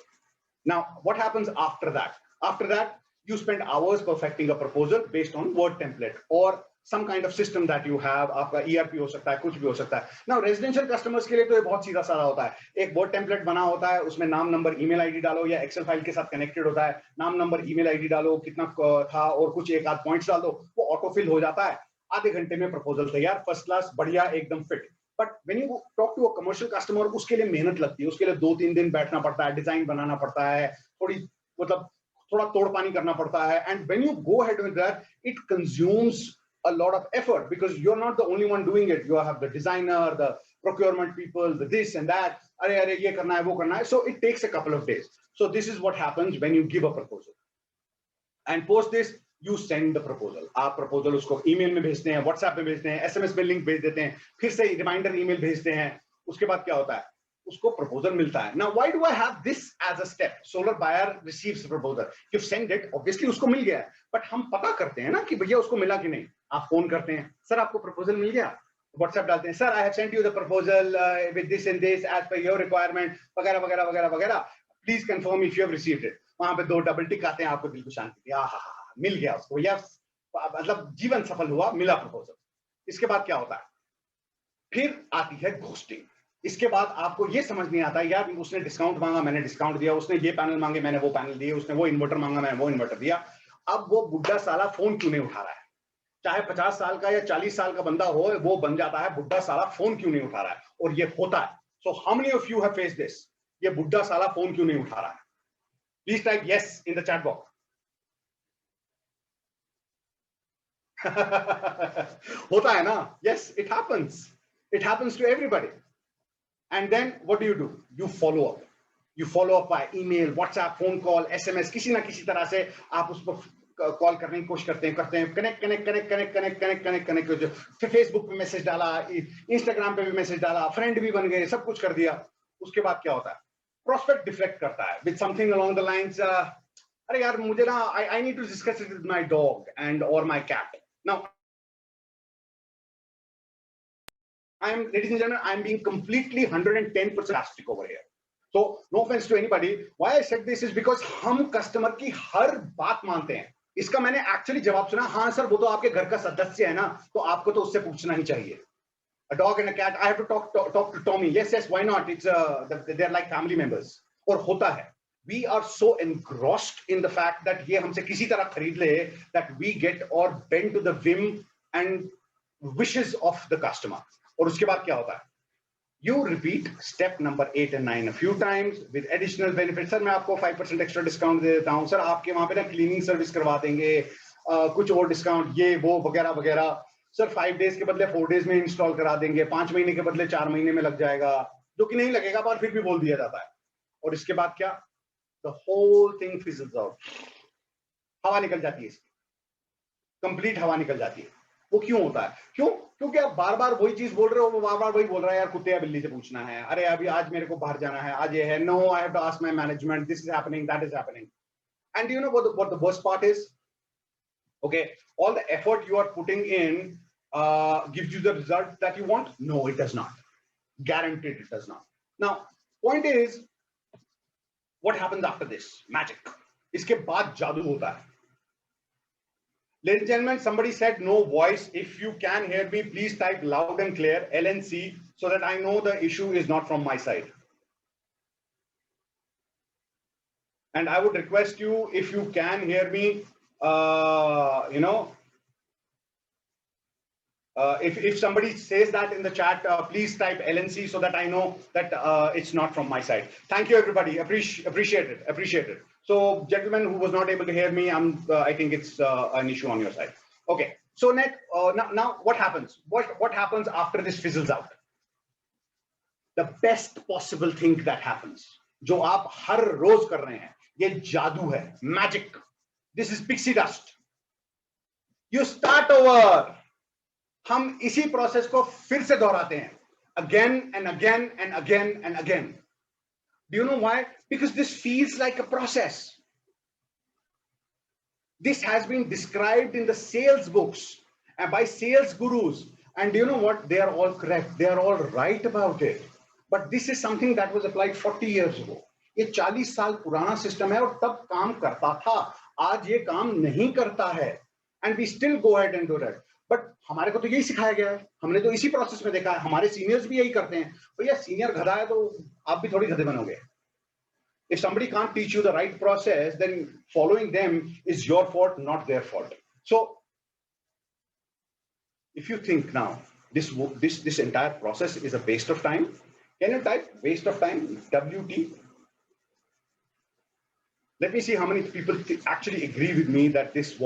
Now, what happens after that? After that, you spend hours perfecting a proposal based on word template or some kind of system that you have. आपका ERP हो सकता है, कुछ भी हो सकता है. Now, residential customers के लिए तो ये बहुत सीधा साधा होता है. एक word template बना होता है, उसमें नाम, नंबर, ईमेल आईडी डालो, या एक्सेल फाइल के साथ कनेक्टेड होता है. नाम, नंबर, ईमेल आईडी डालो, कितना था और कुछ एक आध पॉइंट्स डाल दो, वो ऑटो फिल हो जाता है. आधे घंटे में प्रपोजल तैयार, फर्स्ट क्लास, बढ़िया, एकदम fit. But when you talk to a commercial customer, उसके लिए मेहनत लगती है, उसके लिए 2-3 दिन बैठना पड़ता है, डिजाइन बनाना पड़ता है, थोड़ा तोड़ पानी करना पड़ता है. And when you go ahead with that, it consumes a lot of effort, because you're not the only one doing it. You have the designer, the procurement people, the this and that. अरे ये करना है, वो करना है. So it takes a couple of days. So this is what happens when you give a proposal. And post this, you send the proposal. आप proposal उसको email में भेजते हैं, WhatsApp में भेजते हैं, SMS में link भेज देते हैं, फिर से reminder email भेजते हैं. उसके बाद क्या होता है? उसको proposal मिलता है. Now, why do I have this as a step? Solar buyer receives the proposal. You send it, obviously उसको मिल गया है. But हम पता करते हैं ना कि भैया उसको मिला कि नहीं. आप फोन करते हैं, सर आपको proposal मिल गया. WhatsApp डालते हैं, sir I have sent you the proposal with this and this as per your requirement, वगैरह. Please confirm if you have received it. वहां पे 2 डबल टिक आते हैं, आपको दिल को शांति. मिल गया उसको, या मतलब जीवन सफल हुआ, मिला प्रपोजल. इसके बाद क्या होता है? फिर आती है घोस्टिंग. इसके बाद आपको ये समझ नहीं आता, यार उसने डिस्काउंट मांगा, मैंने डिस्काउंट दिया, उसने ये पैनल मांगे, मैंने वो पैनल दिए, उसने वो इन्वर्टर मांगा, मैंने वो इन्वर्टर दिया. अब वो बुड्ढा साला फोन क्यों नहीं उठा रहा है? चाहे 50 साल का या 40 साल का बंदा हो, वो बन जाता है बुड्ढा साला फोन क्यों नहीं उठा रहा है. और ये होता है. So how many of you have faced this? ये बुड्ढा साला फोन क्यों नहीं उठा रहा है? Please type yes in the chat box. होता है ना? Yes, it happens. It happens to everybody. And then what do? You follow up. You follow up by email, WhatsApp, phone call, SMS. किसी ना किसी तरह से आप उसको कॉल करने की कोशिश करते हैं, कनेक्ट, फिर फेसबुक पे मैसेज डाला, इंस्टाग्राम पे भी मैसेज डाला, फ्रेंड भी बन गए, सब कुछ कर दिया. उसके बाद क्या होता है? प्रोस्पेक्ट डिफ्लेक्ट करता है with something along the lines, अरे यार मुझे ना I need to discuss it with my dog and और my cat. Now ladies and gentlemen, I'm being completely 110% sarcastic over here. So, no offense to anybody. Why I said this is because हम customer की हर बात मानते हैं. इसका मैंने actually जवाब सुना, हाँ सर वो तो आपके घर का सदस्य है ना, तो आपको तो उससे पूछना ही चाहिए. A dog and a cat, I have to talk to Tommy. Yes, why not? It's they're like family members. और होता है. We are so engrossed in the fact that ये हमसे किसी तरह खरीद ले, that we get or bend to the whim and wishes of the customer. और उसके बाद क्या होता है? You repeat step number 8 and 9 a few times with additional benefits. Sir मैं आपको 5% extra discount दे देता हूँ. सर आपके वहाँ पे ना क्लीनिंग सर्विस करवा देंगे, कुछ और डिस्काउंट, ये वो वगैरह वगैरह. सर 5 days के बदले 4 days में इंस्टॉल करा देंगे, 5 महीने के बदले 4 महीने में लग जाएगा, जो कि नहीं लगेगा पर फिर भी बोल दिया जाता है. और इसके बाद क्या? The whole thing fizzles out. हवा निकल जाती है इसकी, कंप्लीट हवा निकल जाती है. वो क्यों होता है? क्यों? क्योंकि आप बार बार वही चीज बोल रहे हो, वो बार बार वही बोल रहा है, यार कुत्ते या बिल्ली से पूछना है, अरे अभी आज मेरे को बाहर जाना है, आज ये है, no I have to ask my management, this is happening, that is happening. And you know what the worst part is? Okay, all the effort you are putting in gives you the result that you want? No, it does not. Guaranteed it does not. Now, point is, what happens after this? Magic. इसके बाद जादू होता है. Ladies and gentlemen, somebody said no voice. If you can hear me, please type loud and clear LNC so that I know the issue is not from my side. And I would request you, if you can hear me, if somebody says that in the chat, please type LNC so that I know that it's not from my side. Thank you, everybody. Appreciate it. So, gentlemen who was not able to hear me, I think it's an issue on your side. Okay. So now what happens? What happens after this fizzles out? The best possible thing that happens, जो आप हर रोज कर रहे हैं, ये जादू है, magic. This is pixie dust. You start over. हम इसी प्रोसेस को फिर से दोहराते हैं, again and again and again and again. Do you know why? Because this feels like a process. This has been described in the sales books and by sales gurus. And do you know what? They are all correct. They are all right about it. But this is something that was applied 40 years ago. ये 40 साल पुराना system है और तब काम करता था. आज ये काम नहीं करता है. And we still go ahead and do that. But हमारे को तो यही सिखाया गया है, हमने तो इसी प्रोसेस में देखा है, हमारे सीनियर्स भी यही करते हैं. भैया सीनियर गधा है तो आप भी थोड़ी गधे बनोगे. If somebody can't teach you the right process, then following them is your fault, not their fault. So if you think now this entire process is a waste of time, can you type waste of time, WT? Let me see how many people actually agree with me that this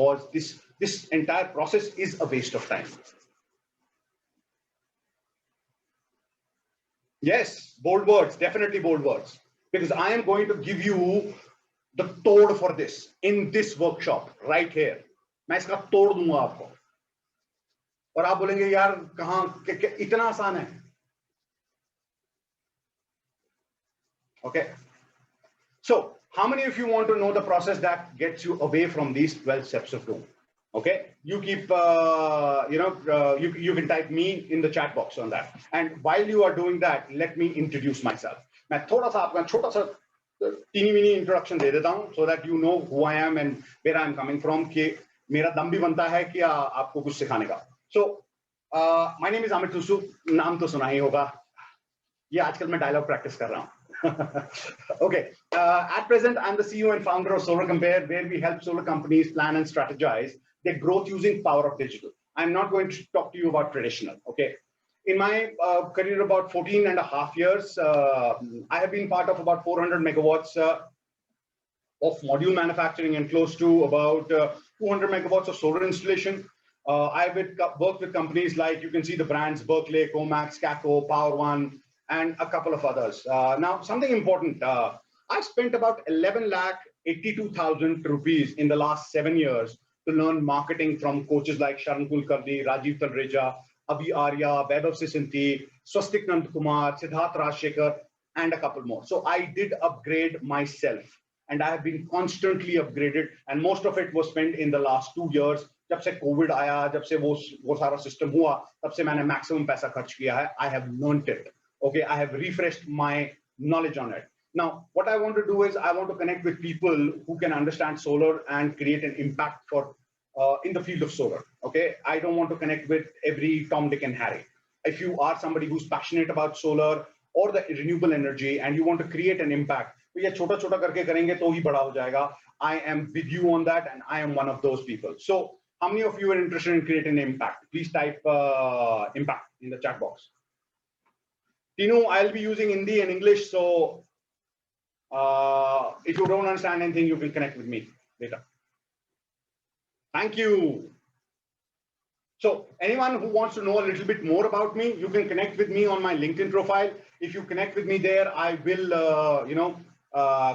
entire process is a waste of time. Yes, bold words, definitely bold words. Because I am going to give you the tod for this in this workshop right here. मैं इसका तोड़ दूंगा आपको. और आप बोलेंगे यार कहाँ इतना आसान है. Okay. So, how many of you want to know the process that gets you away from these 12 steps of doom? Okay, you keep, you can type me in the chat box on that. And while you are doing that, let me introduce myself. मैं थोड़ा सा आपका छोटा सा teeny weeny introduction दे देता हूँ so that you know who I am and where I am coming from, कि मेरा दम भी बनता है कि आपको कुछ सिखाने का. So, my name is Amit Tusu. नाम तो सुना ही होगा. ये आजकल मैं dialogue practice कर रहा हूँ. Okay, at present I'm the CEO and founder of Solar Compare, where we help solar companies plan and strategize their growth using power of digital. I'm not going to talk to you about traditional. Okay, in my career about 14 and a half years, I have been part of about 400 megawatts of module manufacturing and close to about 200 megawatts of solar installation. I've worked with companies like, you can see the brands Berkeley, Comax, Caco, Power One, and a couple of others. Now, something important, I've spent about 11 lakh 82,000 rupees in the last 7 years to learn marketing from coaches like Sharan Kulkarni, Rajiv Talreja, Abhi Arya, Vaibhav Sisanti, Swastik Nandkumar, Siddharth Rajshekhar, and a couple more. So I did upgrade myself, and I have been constantly upgraded, and most of it was spent in the last 2 years. जब से Covid आया, जब से वो सारा system हुआ, तब से मैंने मैक्सिमम पैसा खर्च किया है. I have learned it. Okay, I have refreshed my knowledge on it. Now, what I want to do is I want to connect with people who can understand solar and create an impact for in the field of solar. Okay, I don't want to connect with every Tom, Dick, and Harry. If you are somebody who's passionate about solar or the renewable energy and you want to create an impact, तो ये छोटा छोटा करके करेंगे तो ही बड़ा हो जाएगा. I am with you on that, and I am one of those people. So, how many of you are interested in creating an impact? Please type impact in the chat box. Tinu, I'll be using Hindi and English, so if you don't understand anything, you can connect with me later. Thank you. So anyone who wants to know a little bit more about me, you can connect with me on my LinkedIn profile. If you connect with me there, I will,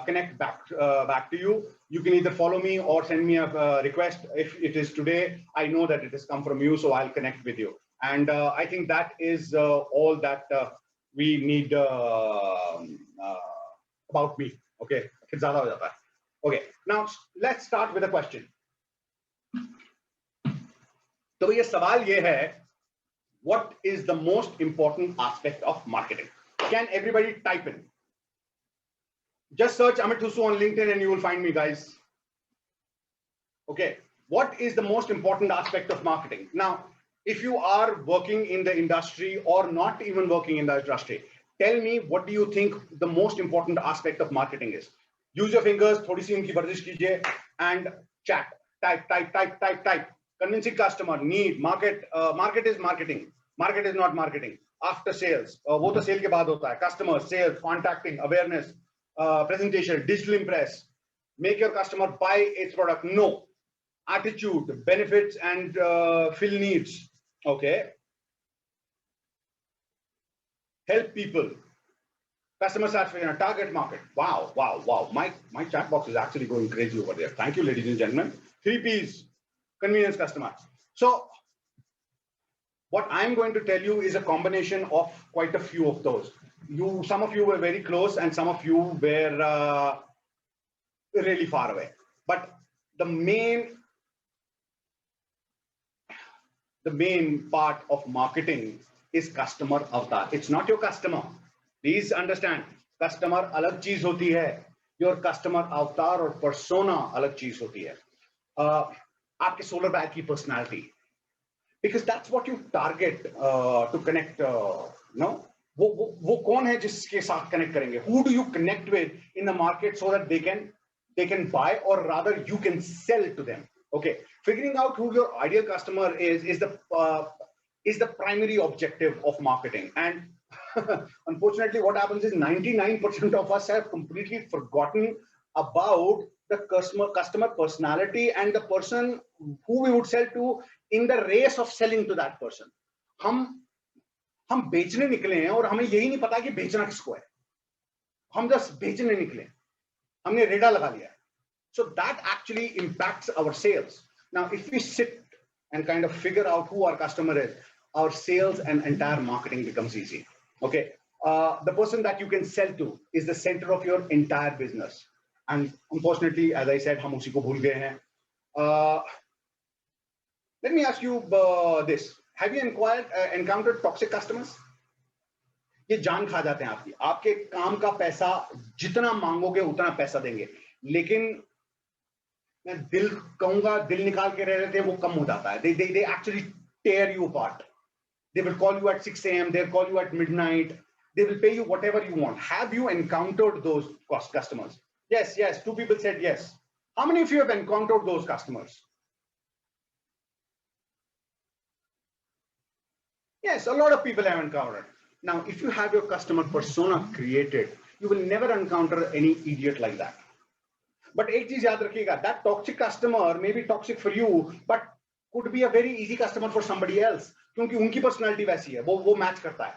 connect back to you. You can either follow me or send me a request. If it is today, I know that it has come from you, so I'll connect with you. And I think that is all that we need about me. Okay. Okay. Now let's start with a question. तो ये सवाल ये है, what is the most important aspect of marketing? Can everybody type in? Just search Amit Husu on LinkedIn and you will find me, guys. Okay, what is the most important aspect of marketing? Now, if you are working in the industry or not even working in the industry, tell me, what do you think the most important aspect of marketing is? Use your fingers, थोड़ी सी उनकी वर्जिश कीजिए, and chat, type. Convincing customer, need, market. Market is marketing. Market is not marketing. After sales, वो तो sale के बाद होता है. Customer, sales, contacting, awareness, presentation, digital impress. Make your customer buy its product. No. Attitude, benefits, and fill needs. Okay. Help people. Customer satisfaction, target market. Wow. My chat box is actually going crazy over there. Thank you, ladies and gentlemen. 3 P's. Convenience customer. So what I'm going to tell you is a combination of quite a few of those. Some of you were very close and some of you were really far away. But the main part of marketing is customer avatar. It's not your customer. Please understand, customer alag cheez hoti hai. Your customer avatar or persona alag cheez hoti hai. आपके solar bag की personality, because that's what you target to connect. No, वो कौन है जिसके साथ connect करेंगे? Who do you connect with in the market so that they can buy और rather you can sell to them. Okay, figuring out who your ideal customer is the primary objective of marketing. And unfortunately what happens is 99% of us have completely forgotten about the customer personality and the person who we would sell to in the race of selling to that person. हम बेचने निकले हैं और हमें यही नहीं पता कि बेचना किसको है. हम जस्ट बेचने निकले, हमने रेडा लगा लिया. So that actually impacts our sales. Now, if we sit and kind of figure out who our customer is, our sales and entire marketing becomes easy. Okay, the person that you can sell to is the center of your entire business. And unfortunately, as I said, हम उसी को भूल गए हैं. Let me ask you this: have you encountered toxic customers? ये जान खा जाते हैं आपकी. आपके काम का पैसा जितना मांगोगे उतना पैसा देंगे, लेकिन मैं दिल कहूंगा, दिल निकाल के रह रहे थे, वो कम हो जाता है. They actually tear you apart. They will call you at 6 a.m. They'll call you at midnight. They will pay you whatever you want. Have you encountered those customers? Yes. 2 people said yes. How many of you have encountered those customers? Yes, a lot of people have encountered. Now, if you have your customer persona created, you will never encounter any idiot like that. But एक चीज याद रखिएगा, that toxic customer may be toxic for you, but could be a very easy customer for somebody else, क्योंकि उनकी personality वैसी है, वो match करता है.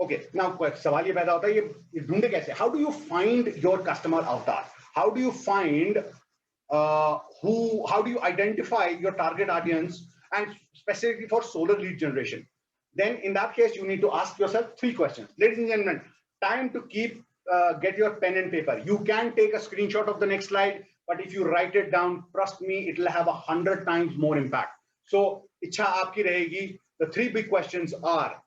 Okay, now सवाल ये पैदा होता है, ये ढूंढे कैसे? How do you find your customer avatar? how do you find how do you identify your target audience, and specifically for solar lead generation? Then in that case, you need to ask yourself 3 questions. Ladies and gentlemen, time to keep, get your pen and paper. You can take a screenshot of the next slide, but if you write it down, trust me, it will have 100 times more impact. So, ichha aapki rahegi. The 3 big questions are: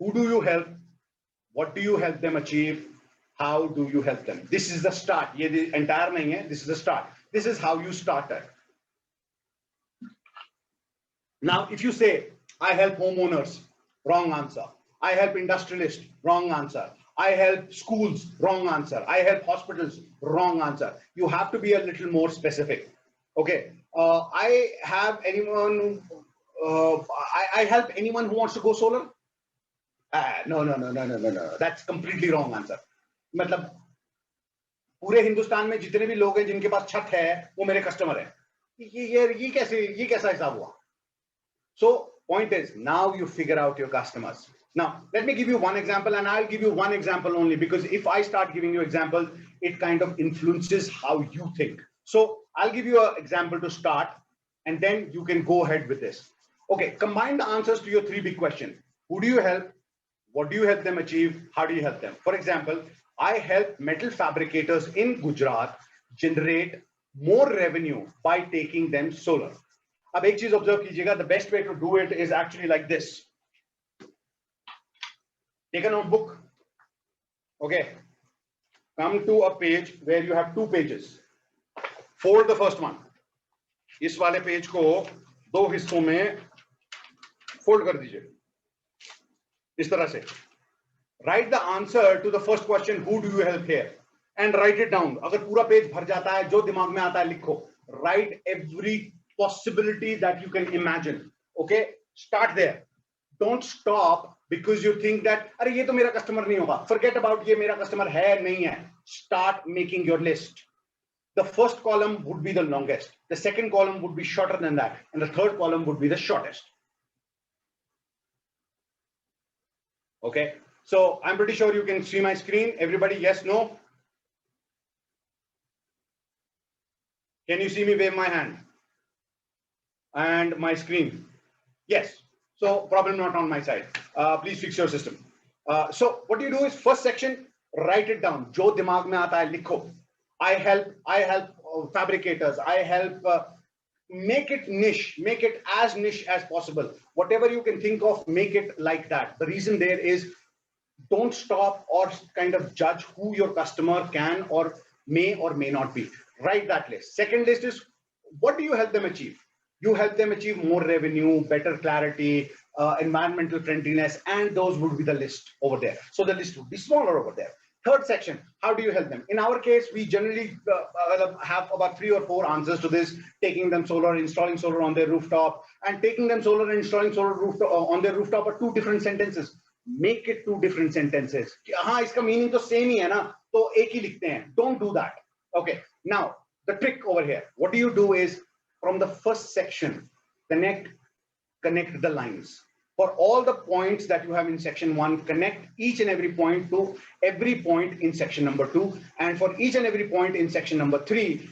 who do you help? What do you help them achieve? How do you help them? This is the start. Ye entire nahi hai. This is the start. This is how you started. Now, if you say, I help homeowners, wrong answer. I help industrialists, wrong answer. I help schools, wrong answer. I help hospitals, wrong answer. You have to be a little more specific. Okay. I have anyone, I help anyone who wants to go solar? No. That's completely wrong answer. मतलब पूरे हिंदुस्तान में जितने भी लोग हैं जिनके पास छत है वो मेरे कस्टमर है. ये कैसा हिसाब हुआ? So point is, now you figure out your customers. Now let me give you one example, and I'll give you one example only, because if I start giving you examples, it kind of influences how you think. So I'll give you an example to start, and then you can go ahead with this. Okay, combine the answers to your 3 big questions. Who do you help? What do you help them achieve? How do you help them? For example, I help metal fabricators in Gujarat generate more revenue by taking them solar. अब एक चीज observe कीजिएगा, the best way to do it is actually like this. Take a notebook. Okay. Come to a page where you have 2 pages. Fold the first one. इस वाले page को 2 हिस्सों में fold कर दीजिए इस तरह से. Write the answer to the first question, who do you help here, and write it down. अगर पूरा पेज भर जाता है, जो दिमाग में आता है लिखो. Write every possibility that you can imagine. Okay, start there. Don't stop because you think that अरे ये तो मेरा कस्टमर नहीं होगा. Forget about ये मेरा कस्टमर है नहीं है. Start making your list. The first column would be the longest, the second column would be shorter than that, and the third column would be the shortest. Okay, so I'm pretty sure you can see my screen. Everybody, yes, no? Can you see me wave my hand? And my screen? Yes. So problem not on my side. Please fix your system. So what you do is, first section, write it down. Jo dimag mein aata hai, likho. I help fabricators. I help, make it niche, make it as niche as possible. Whatever you can think of, make it like that. The reason there is, don't stop or kind of judge who your customer can or may not be. Write that list. Second list is, what do you help them achieve? You help them achieve more revenue, better clarity, environmental friendliness, and those would be the list over there. So the list would be smaller over there. Third section, how do you help them? In our case, we generally have about 3 or 4 answers to this: taking them solar, installing solar on their rooftop, and taking them solar and installing solar on their rooftop are 2 different sentences. Make it 2 different sentences. हाँ, इसका meaning तो same ही है ना, तो एक ही लिखते हैं. Don't do that. Okay. Now the trick over here, what do you do is, from the first section, connect the lines. For all the points that you have in section 1, connect each and every point to every point in section number 2, and for each and every point in section number 3,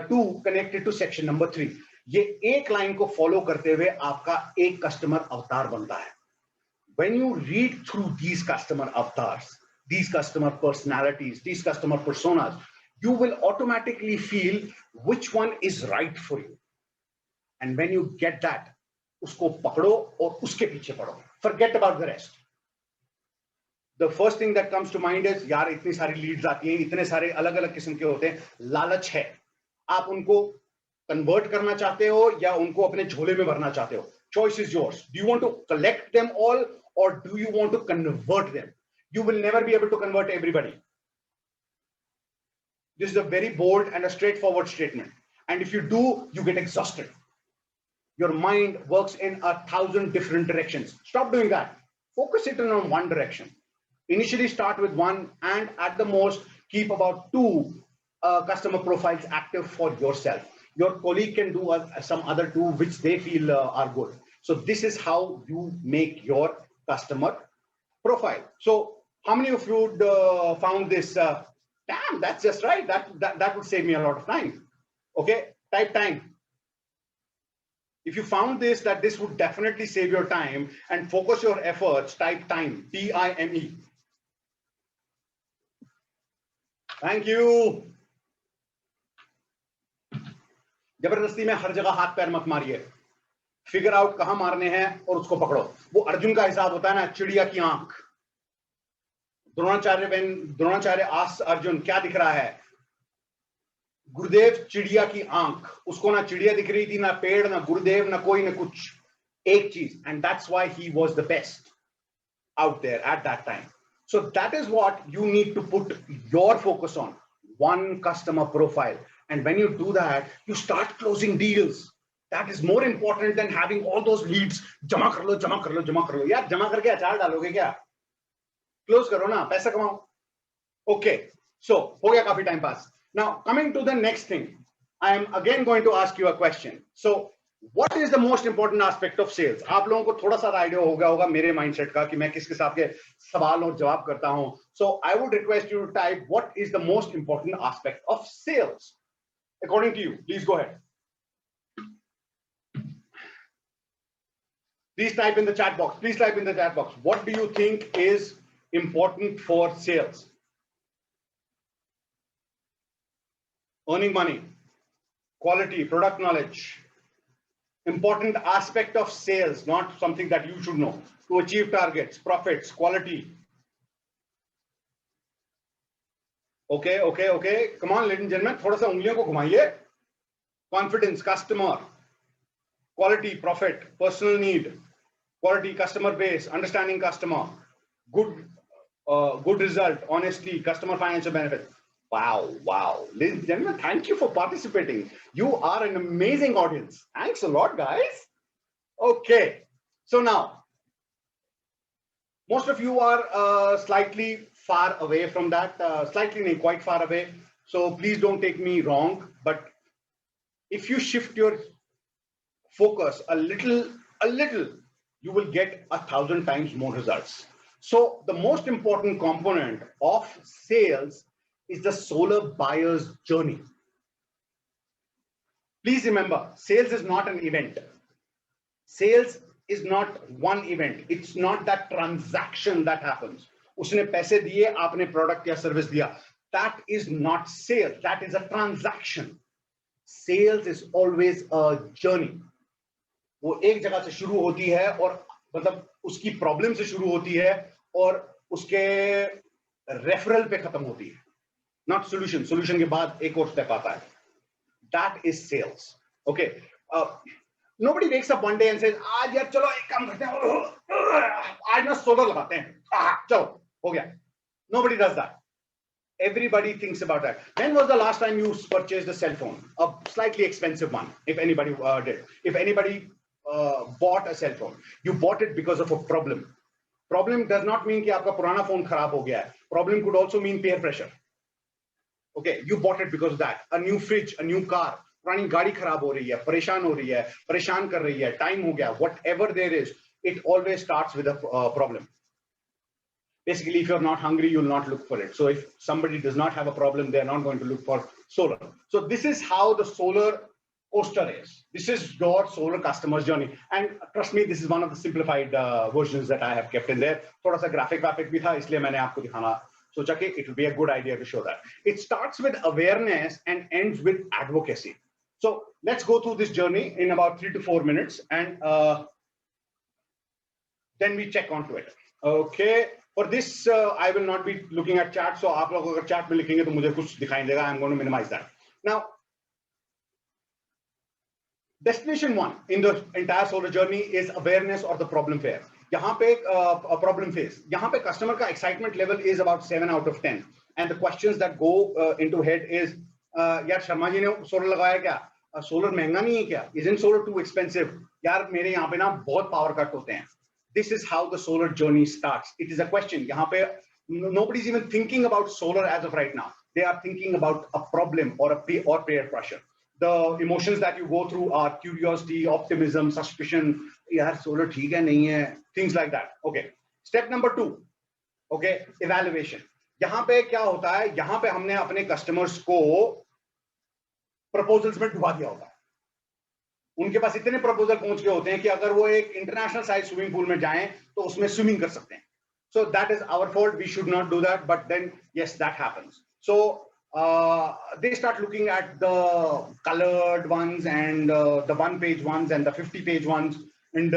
2 connect it to section number 3. ये एक line को follow करते हुए आपका एक customer अवतार बनता है. When you read through these customer avatars, these customer personalities, these customer personas, you will automatically feel which one is right for you. And when you get that, उसको पकड़ो और उसके पीछे पढ़ो. Forget about the rest. The first thing that comes to mind is, यार इतनी सारी leads आती हैं, इतने सारे अलग अलग किस्म के होते हैं, लालच है. आप उनको convert करना चाहते हो या उनको अपने झोले में भरना चाहते हो? Choice is yours. Do you want to collect them all, or do you want to convert them? You will never be able to convert everybody. This is a very bold and a straightforward statement. And if you do, you get exhausted. Your mind works in 1,000 different directions. Stop doing that. Focus it on one direction. Initially start with 1, and at the most keep about 2 customer profiles active for yourself. Your colleague can do some other 2 which they feel are good. So this is how you make your customer profile. So how many of you found this Damn, that's just right. That would save me a lot of time. Okay, type time. If you found this, that this would definitely save your time and focus your efforts, type time, T-I-M-E. Thank you. जबरदस्ती में हर जगह हाथ पैर मत मारिए, figure out कहां मारने हैं और उसको पकड़ो. वो अर्जुन का हिसाब होता है ना, चिड़िया की आंख. द्रोणाचार्य आस्क्स अर्जुन, क्या दिख रहा है? गुरुदेव, चिड़िया की आंख. उसको ना चिड़िया दिख रही थी, ना पेड़, ना गुरुदेव, ना कोई, ना कुछ, एक चीज. And that's why he was the best out there at that time. So that is what you need to put your focus on, one customer profile. And when you do that, you start closing deals. That is more important than having all those leads. जमा कर लो, जमा कर लो, जमा कर लो. यार जमा करके अचार डालोगे क्या? Close करो ना, पैसा कमाओ. Okay, so हो गया काफी time pass. Now coming to the next thing, I am again going to ask you a question. So what is the most important aspect of sales? आप लोगों को थोड़ा सा आइडिया हो गया होगा मेरे माइंडसेट का कि मैं किस किस आपके सवाल और जवाब करता हूं. So I would request you to type what is the most important aspect of sales according to you. Please go ahead. Please type in the chat box. Please type in the chat box. What do you think is important for sales? Earning money, quality, product knowledge. Important aspect of sales, not something that you should know. To achieve targets, profits, quality. Okay, okay, okay. Come on, ladies and gentlemen. थोड़ा सा उंगलियों को घुमाइए. Confidence, customer, quality, profit, personal need, quality, customer base, understanding customer, good result, honesty, customer financial benefit. Wow, wow. Ladies and gentlemen, thank you for participating. You are an amazing audience. Thanks a lot, guys. Okay, so now, most of you are slightly far away from that, slightly quite far away. So please don't take me wrong, but if you shift your focus a little, you will get 1,000 times more results. So the most important component of sales is the solar buyer's journey. Please remember, sales is not an event. Sales is not one event. It's not that transaction that happens. उसने पैसे दिए, आपने product या service दिया. That is not sales. That is a transaction. Sales is always a journey. वो एक जगह से शुरू होती है और मतलब उसकी प्रॉब्लम से शुरू होती है और उसके रेफरल पे खत्म होती है. Not solution. Solution के बाद एक और step आता है. That is sales. Okay. Nobody wakes up one day and says, आज यार चलो एक काम करते हैं, आज ना सोलर लगाते हैं, चलो हो गया. Nobody does that. Everybody thinks about that. When was the last time you purchased a cell phone? A slightly expensive one, if anybody did. If anybody bought a cell phone, you bought it because of a problem. Problem does not mean कि आपका पुराना phone खराब हो गया है. Problem could also mean peer pressure. Okay, you bought it because of that. A new fridge, a new car, पुरानी गाड़ी खराब हो रही है, परेशान हो रही है, परेशान कर रही है, time हो गया, whatever there is, it always starts with a problem. Basically, if you're not hungry, you'll not look for it. So if somebody does not have a problem, they're not going to look for solar. So this is how the solar coaster is. This is your solar customer's journey. And trust me, this is one of the simplified versions that I have kept in there. थोड़ा सा graphic भी था, इसलिए मैंने आपको दिखाना सोचा कि it will be a good idea to show that. It starts with awareness and ends with advocacy. So let's go through this journey in about 3 to 4 minutes, and then we check onto it. Okay. For this, I will not be looking at chat. So आप लोग अगर chat में लिखेंगे तो मुझे कुछ दिखाई देगा. I'm going to minimize that. Now, destination 1 in the entire solar journey is awareness or the problem phase. यहाँ पे a problem phase. यहाँ पे customer का excitement level is about 7 out of 10. And the questions that go into head is, यार शर्मा जी ने solar लगाया क्या? Solar महंगा नहीं है क्या? Isn't solar too expensive? यार मेरे यहाँ पे ना बहुत power cut होते हैं. This is how the solar journey starts. It is a question. यहाँ पे nobody's even thinking about solar as of right now. They are thinking about a problem or peer pressure. The emotions that you go through are curiosity, optimism, suspicion. यार solar ठीक है नहीं है. Things like that. Okay. Step number 2. Okay. Evaluation. यहाँ पे क्या होता है, यहाँ पे हमने अपने कस्टमर्स को प्रपोजल्स में डुबा दिया होता है। उनके पास इतने प्रपोजल पहुंच गए होते हैं कि अगर वो एक इंटरनेशनल साइज स्विमिंग पूल में जाएं तो उसमें स्विमिंग कर सकते हैं। So that is our fault. We should not do that. But then, yes, that happens. So they start looking at the colored ones and the 1-page ones and the 50-page ones, and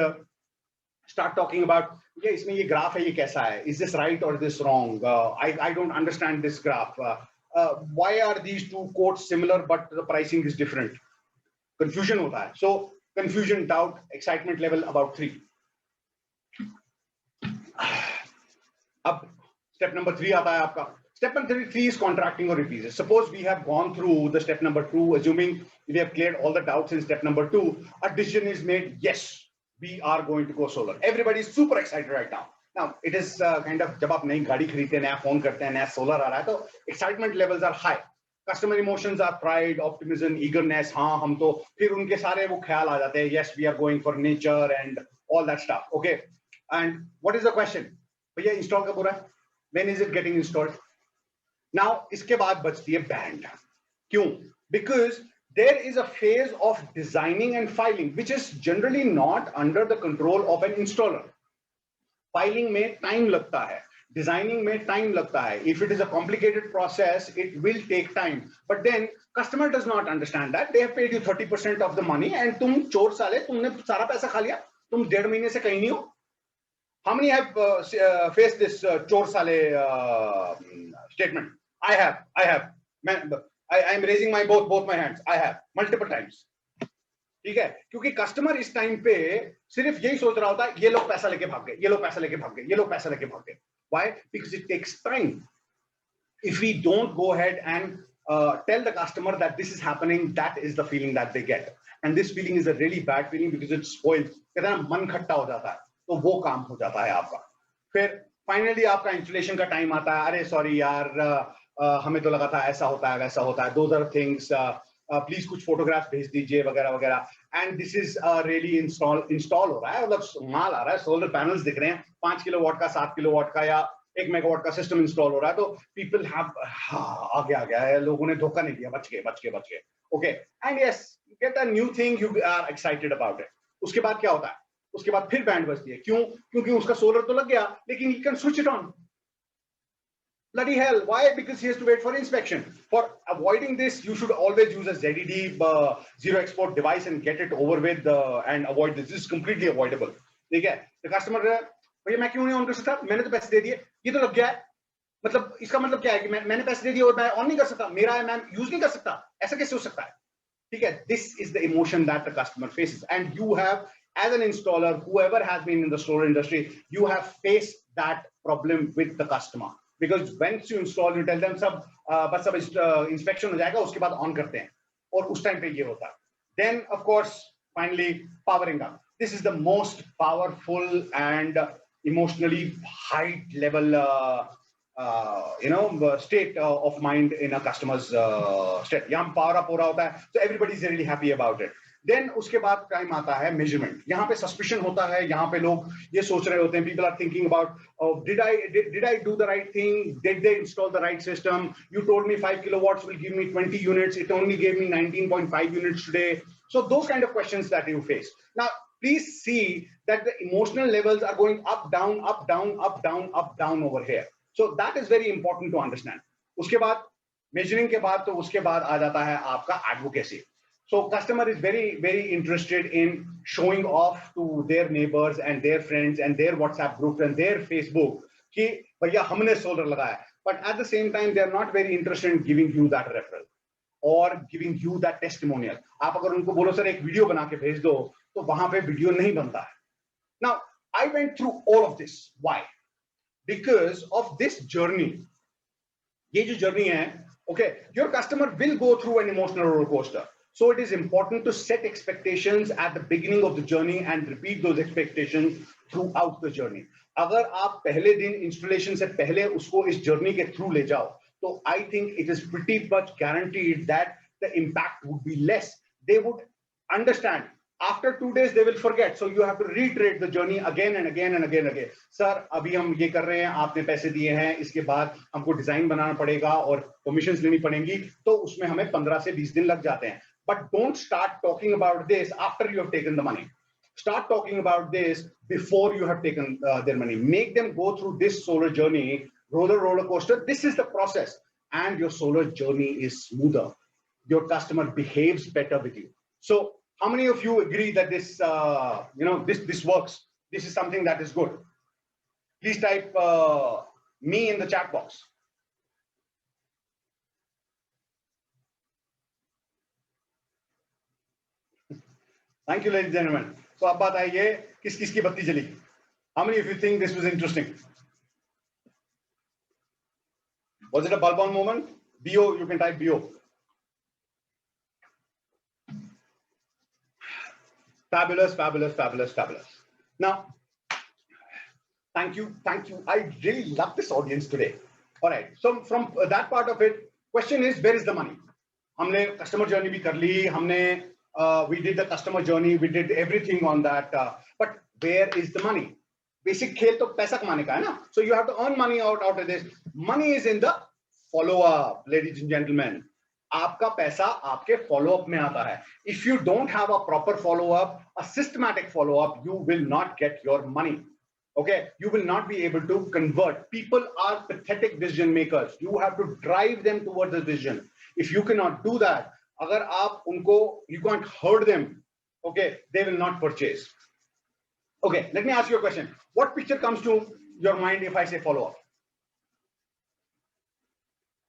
start talking about, yeah, इसमें ये graph है, ये कैसा है? Is this right or is this wrong? I don't understand this graph. Why are these two quotes similar but the pricing is different? Confusion होता है. So confusion, doubt, excitement level about 3. अब step number 3 आता है आपका. Step number 3 is contracting or repieces. Suppose we have gone through the step number 2, assuming we have cleared all the doubts in step number 2, a decision is made, yes, we are going to go solar. Everybody is super excited right now. Now, it is kind of, जब आप नई गाड़ी खरीदते हैं, नया phone करते हैं, नया सोलर आ रहा है, तो excitement levels are high. Customer emotions are pride, optimism, eagerness. हाँ, हम तो फिर उनके सारे वो ख्याल आ जाते हैं, yes, we are going for nature and all that stuff. Okay. And what is the question? भैया install कब हो रहा है? When is it getting installed? Now, इसके बाद बचती है band. क्यों? Because there is a phase of designing and filing, which is generally not under the control of an installer. Filing में time लगता है. Designing में time लगता है. If it is a complicated process, it will take time. But then customer does not understand that. They have paid you 30% of the money and तुम चोर साले, तुमने सारा पैसा खा लिया. तुम 1.5 महीने से कहीं नहीं हो. How many have faced this chor sale statement? I have. I am raising my both my hands. I have multiple times. ठीक है, क्योंकि कस्टमर इस टाइम पे सिर्फ यही सोच रहा होता है, ये लोग पैसा लेके भाग गए, ये लोग पैसा लेके भाग गए, ये लोग पैसा लेके भाग गए. Why? Because it takes time. If we don't go ahead and tell the customer that this is happening, that is the feeling that they get. And this feeling is a really bad feeling because it spoils. कहते हैं मन खट्टा हो जाता है, तो वो काम हो जाता है आपका. फिर फाइनली आपका इंस्टॉलेशन का टाइम आता है, अरे सॉरी यार, हमें तो लगा था ऐसा होता है वैसा होता है, दोज आर थिंग्स, प्लीज कुछ फोटोग्राफ भेज दीजिए वगैरह वगैरह. And this is really install हो रहा है, मतलब माल आ रहा है, सोलर पैनल्स दिख रहे हैं, 5 किलोवाट का, 7 किलोवाट का या 1 मेगावाट का सिस्टम इंस्टॉल हो रहा है, तो पीपल हैव आ गया है, लोगों ने धोखा नहीं दिया, बच गए. Okay, and yes, get a new thing, you are excited about it. उसके बाद क्या होता है? उसके बाद फिर बैंड बजती है. क्यों? क्योंकि उसका सोलर तो लग गया, लेकिन he can switch it on. Bloody hell! Why? Because he has to wait for inspection. For avoiding this, you should always use a ZED zero export device and get it over with and avoid this. This is completely avoidable. ठीक है? The customer, भैया मैं क्यों नहीं on कर सकता? मैंने तो पैसे दे दिए, ये तो लग गया है. मतलब इसका मतलब क्या है कि मैंने पैसे दे दिए और मैं ऑन नहीं कर सकता, मेरा है, मैं यूज नहीं कर सकता. ऐसा कैसे हो सकता है? ठीक है? This is the emotion that the customer faces, and you have, as an installer, whoever has been in the solar industry, you have faced that problem with the customer. Because once you install, you tell them सब बस सब inspection हो जाएगा, उसके बाद on करते हैं, और उस time पे ये होता है. Then of course, finally powering up. This is the most powerful and emotionally high level state of mind in a customer's state. यहाँ power up हो रहा होता है, so everybody is really happy about it. Then उसके बाद time आता है measurement. यहाँ पे suspicion होता है, यहाँ पे लोग ये सोच रहे होते हैं, people are thinking about, did I do the right thing? Did they install the right system? You told me 5 kilowatts will give me 20 units. It only gave me 19.5 units today. So those kind of questions that you face. Now, please see that the emotional levels are going up, down, up, down, up, down, up, down over here. So that is very important to understand. उसके बाद measuring के बाद तो उसके बाद आ जाता है आपका advocacy. So customer is very, very interested in showing off to their neighbors and their friends and their WhatsApp groups and their Facebook कि भैया हमने solar लगाया. But at the same time, they are not very interested in giving you that referral or giving you that testimonial. आप अगर उनको बोलो sir एक video बना के भेज दो, तो वहां पे वीडियो नहीं बनता है. Now, I went through all of this. Why? Because of this journey. ये जो journey है, okay, your customer will go through an emotional roller coaster. So it is important to set expectations at the beginning of the journey and repeat those expectations throughout the journey. अगर आप पहले दिन installation से पहले उसको इस journey के through ले जाओ, तो I think it is pretty much guaranteed that the impact would be less. They would understand After 2 days they will forget, so you have to reiterate the journey again and again and again and again. Sir, अभी हम ये कर रहे हैं, आपने पैसे दिए हैं, इसके बाद हमको डिजाइन बनाना पड़ेगा और परमिशंस लेनी पड़ेंगी, तो उसमें हमें 15 से 20 दिन लग जाते हैं. But don't start talking about this after you have taken the money. Start talking about this before you have taken their money. Make them go through this solar journey, roller coaster. This is the process, and your solar journey is smoother. Your customer behaves better with you. So, how many of you agree that this, this works? This is something that is good. Please type me in the chat box. Thank you, ladies and gentlemen. So, अब बात आई है किस की बत्ती जली? How many of you think this was interesting? Was it a bulb on moment? BO, you can type BO. Fabulous, fabulous, fabulous, fabulous. Now, thank you. I really love this audience today. All right. So from that part of it, question is, where is the money? हमने customer journey भी कर ली, हमने we did the customer journey, we did everything on that. But where is the money? Basic खेल तो पैसा कमाने का है ना. So you have to earn money out of this. Money is in the follow-up, ladies and gentlemen. आपका पैसा आपके follow-up में आता है. If you don't have a proper follow-up, a systematic follow-up, you will not get your money. Okay, you will not be able to convert. People are pathetic decision makers. You have to drive them towards the vision. If you cannot do that, अगर आप उनको, you can't hurt them, okay, they will not purchase. Okay, let me ask you a question. What picture comes to your mind if I say follow-up?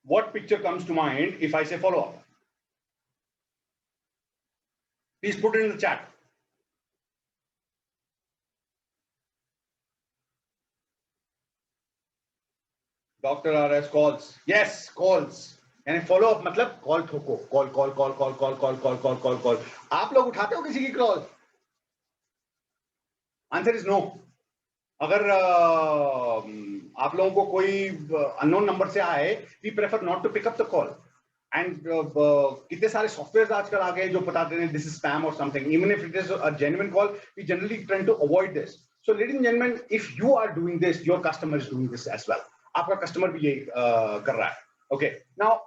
What picture comes to mind if I say follow-up? Please put it in the chat. Dr. RS calls. Yes, calls. यानी follow up मतलब call ठोको, call. आप लोग उठाते हो किसी की call? Answer is no. अगर आप लोगों को कोई unknown number से आए, we prefer not to pick up the call. And कितने सारे softwares आजकल आ गए जो बताते हैं this is spam or something. Even if it is a genuine call, we generally try to avoid this. So, ladies and gentlemen, if you are doing this, your customer is doing this as well. आपका customer भी ये कर रहा है. Okay. Now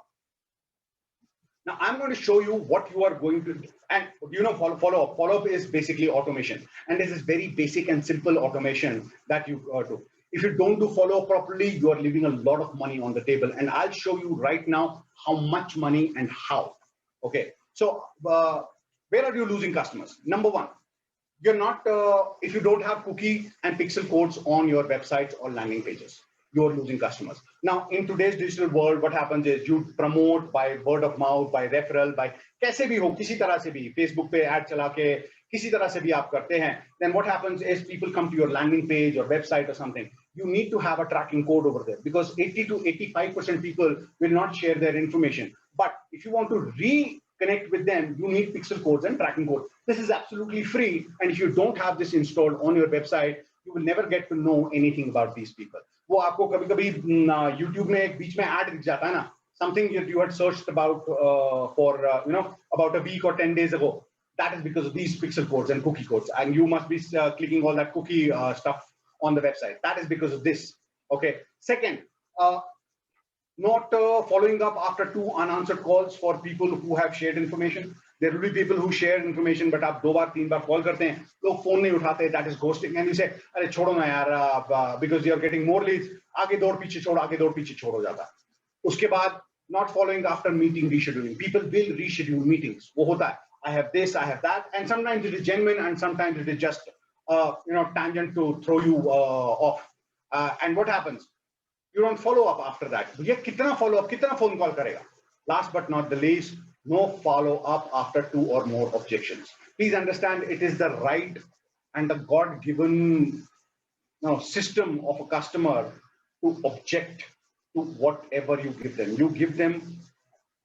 I'm going to show you what you are going to do. And follow-up. Follow-up is basically automation. And this is very basic and simple automation that you do. If you don't do follow-up properly, you are leaving a lot of money on the table. And I'll show you right now how much money and how. Okay. So where are you losing customers? Number one, you're not, if you don't have cookie and pixel codes on your websites or landing pages, you're losing customers. Now, in today's digital world, what happens is you promote by word of mouth, by referral, by कैसे भी हो, किसी तरह से भी, Facebook पे ad चला के, किसी तरह से भी आप करते हैं, then what happens is people come to your landing page or website or something. You need to have a tracking code over there because 80 to 85% people will not share their information. But if you want to reconnect with them, you need pixel codes and tracking codes. This is absolutely free. And if you don't have this installed on your website, you will never get to know anything about these people. वो आपको कभी-कभी YouTube में एक बीच में ad दिख जाता है ना, something that you had searched about about a week or 10 days ago. That is because of these pixel codes and cookie codes, and you must be clicking all that cookie stuff on the website. That is because of this. Okay. Second, not following up after 2 unanswered calls for people who have shared information. There will be people who share information, but आप 2 बार 3 बार call करते हैं, लोग phone नहीं उठाते. That is ghosting, and you say, अरे छोड़ो ना यार, because you are getting more leads. आगे दौड़ पीछे छोड़ हो जाता. उसके बाद not following after meeting rescheduling. People will reschedule meetings. वो होता है. I have this, I have that, and sometimes it is genuine, and sometimes it is just tangent to throw you off. And what happens? You don't follow up after that. भैया कितना follow up, कितना phone call करेगा? Last but not the least, no follow up after 2 or more objections. Please understand, it is the right and the God-given system of a customer to object to whatever you give them. You give them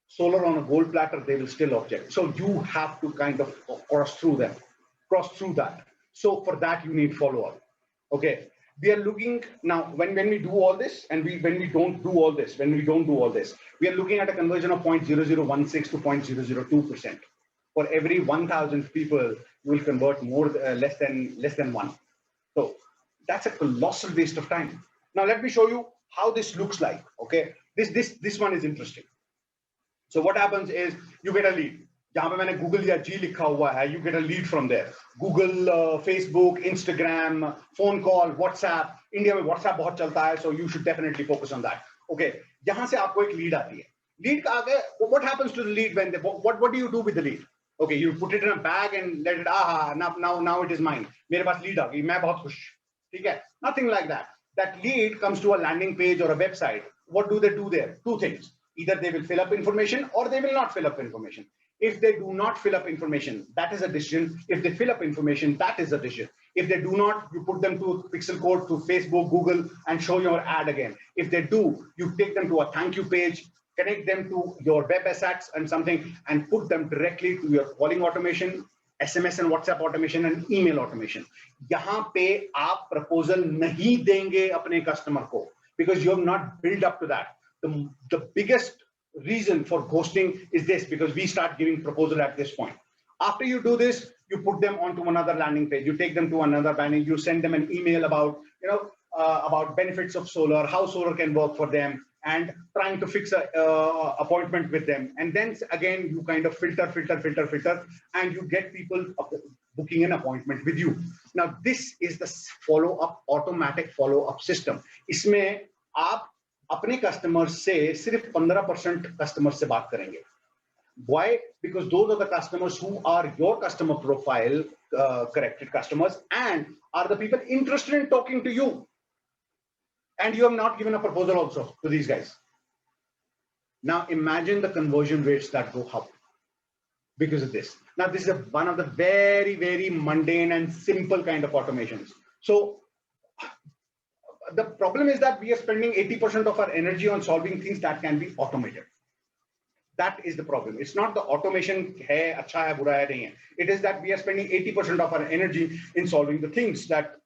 solar on a gold platter, they will still object. So you have to kind of cross through that. So for that, you need follow-up. Okay. We are looking now when we do all this and when we don't do all this, we are looking at a conversion of 0.0016 to 0.002%. For every 1,000 people, you will convert less than one. So that's a colossal waste of time. Now let me show you how this looks like. Okay, this one is interesting. So what happens is you get a lead. जहाँ पे मैंने Google या G लिखा हुआ है, you get a lead from there. Google, Facebook, Instagram, phone call, WhatsApp. India में WhatsApp बहुत चलता है, so you should definitely focus on that. Okay, यहाँ से आपको एक lead आती है. Lead का आगे, what happens to the lead when what do you do with the lead? Okay, you put it in a bag and let it now it is mine. मेरे पास lead आ गई, मैं बहुत खुश. ठीक है? Nothing like that. That lead comes to a landing page or a website. What do they do there? Two things. Either they will fill up information or they will not fill up information. If they do not fill up information, that is a decision. If they fill up information, that is a decision. If they do not, you put them to pixel code to Facebook, Google, and show your ad again. If they do, you take them to a thank you page, connect them to your web assets and something, and put them directly to your calling automation, SMS and WhatsApp automation, and email automation. यहाँ पे आप proposal नहीं देंगे अपने customer को because you have not built up to that. The biggest reason for ghosting is this, because we start giving proposal at this point. After you do this, you put them onto another landing page. You take them to another landing. You send them an email about about benefits of solar, how solar can work for them, and trying to fix a appointment with them. And then again, you kind of filter, and you get people booking an appointment with you. Now, this is the automatic follow-up system. इसमें आप अपने customers से सिर्फ 15% customers से बात करेंगे. Why? Because those are the customers who are your customer profile corrected customers and are the people interested in talking to you. And you have not given a proposal also to these guys. Now imagine the conversion rates that go up because of this. Now this is one of the very, very mundane and simple kind of automations. So the problem is that we are spending 80% of our energy on solving things that can be automated. That is the problem. It's not the automation hai, acha hai, bura hai, nahi hai. It is that we are spending 80% of our energy in solving the things that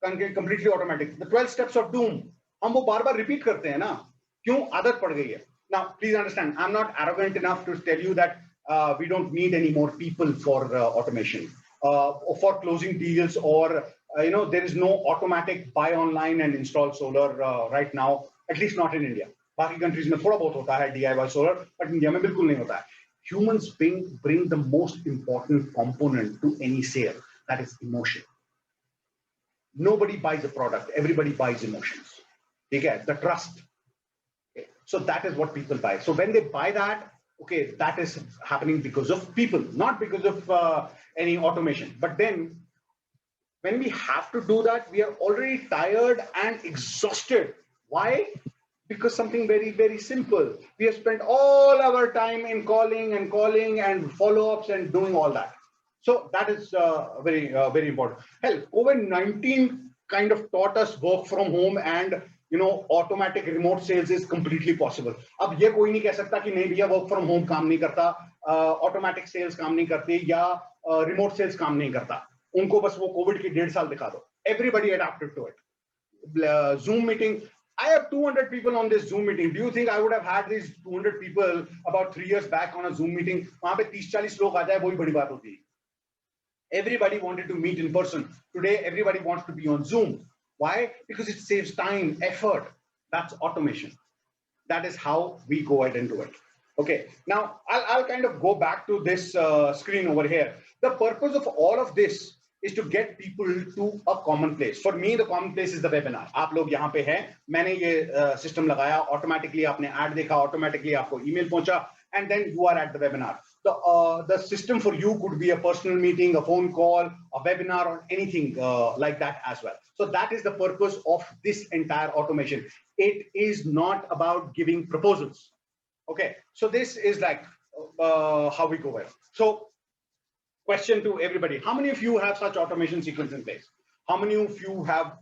can get completely automatic. The 12 steps of doom, हम वो बार बार repeat करते हैं ना, क्यों आदत पड़ गई है. Now, please understand, I'm not arrogant enough to tell you that we don't need any more people for automation, or for closing deals, or there is no automatic buy online and install solar right now, at least not in India. बाकी countries में थोड़ा बहुत होता है DIY solar, but India में बिल्कुल नहीं होता है. Humans bring the most important component to any sale, that is emotion. Nobody buys a product, everybody buys emotions. Okay, the trust. Okay. So that is what people buy. So when they buy that, okay, that is happening because of people, not because of any automation. But then when we have to do that, we are already tired and exhausted. Why? Because something very, very simple. We have spent all our time in calling and follow-ups and doing all that. So that is very important. Hell, COVID-19 kind of taught us work from home, and automatic remote sales is completely possible. अब ये कोई नहीं कह सकता कि नहीं भैया work from home काम नहीं करता, automatic sales काम नहीं करते, या remote sales काम नहीं करता. उनको बस वो COVID की 1.5 साल दिखा दो. Everybody adapted to it. Zoom meeting. I have 200 people on this Zoom meeting. Do you think I would have had these 200 people about 3 years back on a Zoom meeting? वहाँ पे 30-40 लोग आ जाए, वही बड़ी बात होती है. Everybody wanted to meet in person. Today, everybody wants to be on Zoom. Why? Because it saves time, effort. That's automation. That is how we go ahead and do it. Okay. Now, I'll kind of go back to this screen over here. The purpose of all of this is to get people to a common place. For me, the common place is the webinar. आप लोग यहाँ पे हैं, मैंने ये system लगाया, automatically आपने ad देखा, automatically आपको email पहुंचा, and then you are at the webinar. The system for you could be a personal meeting, a phone call, a webinar, or anything like that as well. So that is the purpose of this entire automation. It is not about giving proposals. Okay, so this is like how we go ahead. So question to everybody, how many of you have such automation sequence in place? How many of you have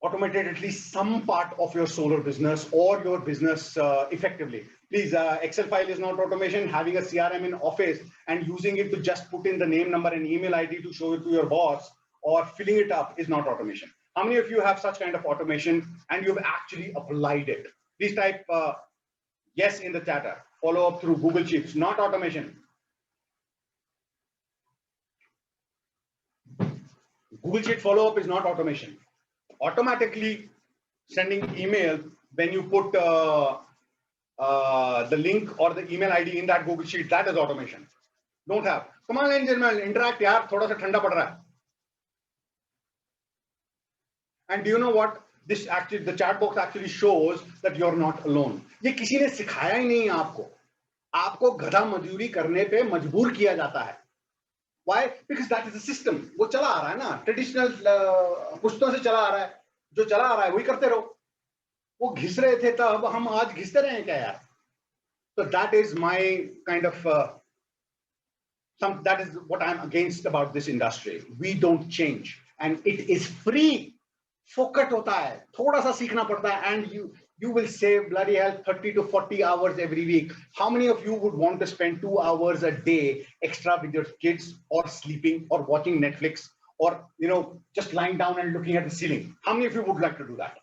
automated at least some part of your solar business or your business effectively? Please, Excel file is not automation. Having a CRM in Office and using it to just put in the name, number, and email ID to show it to your boss, or filling it up, is not automation. How many of you have such kind of automation and you've actually applied it? Please type yes in the chatter. Follow up through Google Sheets. Not automation. Google Sheet follow-up is not automation. Automatically sending email when you put the link or the email ID in that Google Sheet, that is automation. Don't have. Come on, ladies and gentlemen, interact, yaar. Thoda sa thanda pad raha hai. And do you know what? This actually, the chat box actually shows that you're not alone. ये किसी ने सिखाया ही नहीं आपको. आपको गधा मजदूरी करने पे मजबूर किया जाता है. Why? Because that is the system. वो चला आ रहा है ना. Traditional पुश्तों से चला आ रहा है. जो चला आ रहा है वही करते रहो. वो घिस रहे थे तब, हम आज घिसते रहे हैं क्या यार? So that is my kind of that is what I'm against about this industry. We don't change, and it is free. Focus होता है, थोड़ा सा सीखना पड़ता है, and you will save bloody hell 30 to 40 hours every week. How many of you would want to spend 2 hours a day extra with your kids, or sleeping, or watching Netflix, or just lying down and looking at the ceiling? How many of you would like to do that?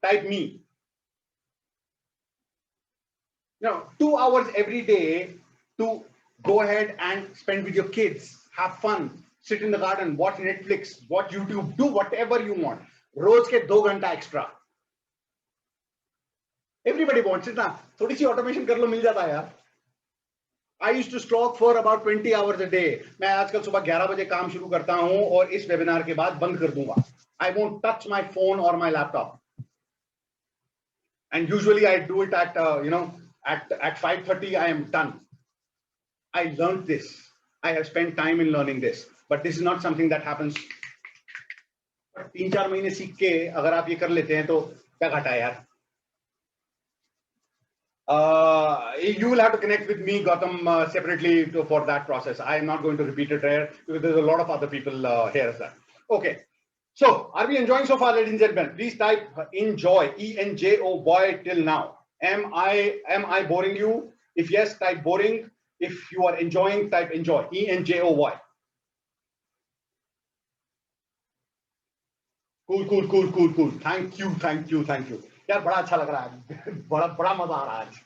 Type me. 2 hours every day to go ahead and spend with your kids, have fun, sit in the garden, watch Netflix, watch YouTube, do whatever you want. रोज के 2 घंटा extra. Everybody wants it ना. थोड़ी सी automation कर लो, मिल जाता है यार. I used to slog for about 20 hours a day. मैं आजकल सुबह 11 बजे काम शुरू करता हूं और इस वेबिनार के बाद बंद कर दूंगा. I won't touch my phone or my laptop. And usually I do it at at 5:30 I am done. I learned this. I have spent time in learning this. But this is not something that happens. 3-4 महीने सीख के अगर आप ये कर लेते हैं तो क्या घाटा है यार? You will have to connect with me, Gautam, separately for that process. I am not going to repeat it here because there's a lot of other people here as well. Okay. So, are we enjoying so far, ladies and gentlemen? Please type enjoy, ENJOY till now. Am I boring you? If yes, type boring. If you are enjoying, type enjoy, ENJOY. Cool. Thank you. यार बड़ा अच्छा लग रहा है. बड़ा मजा आ रहा है आज.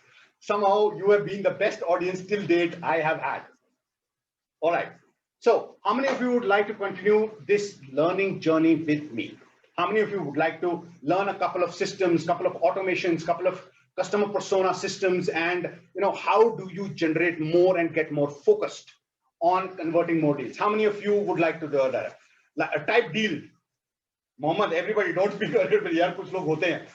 Somehow you have been the best audience till date I have had. All right. So, how many of you would like to continue this learning journey with me? How many of you would like to learn a couple of systems, couple of automations, couple of customer persona systems, and how do you generate more and get more focused on converting more deals? How many of you would like to do that? Type deal. Mohammed, everybody don't speak Arabic. यार कुछ लोग होते हैं.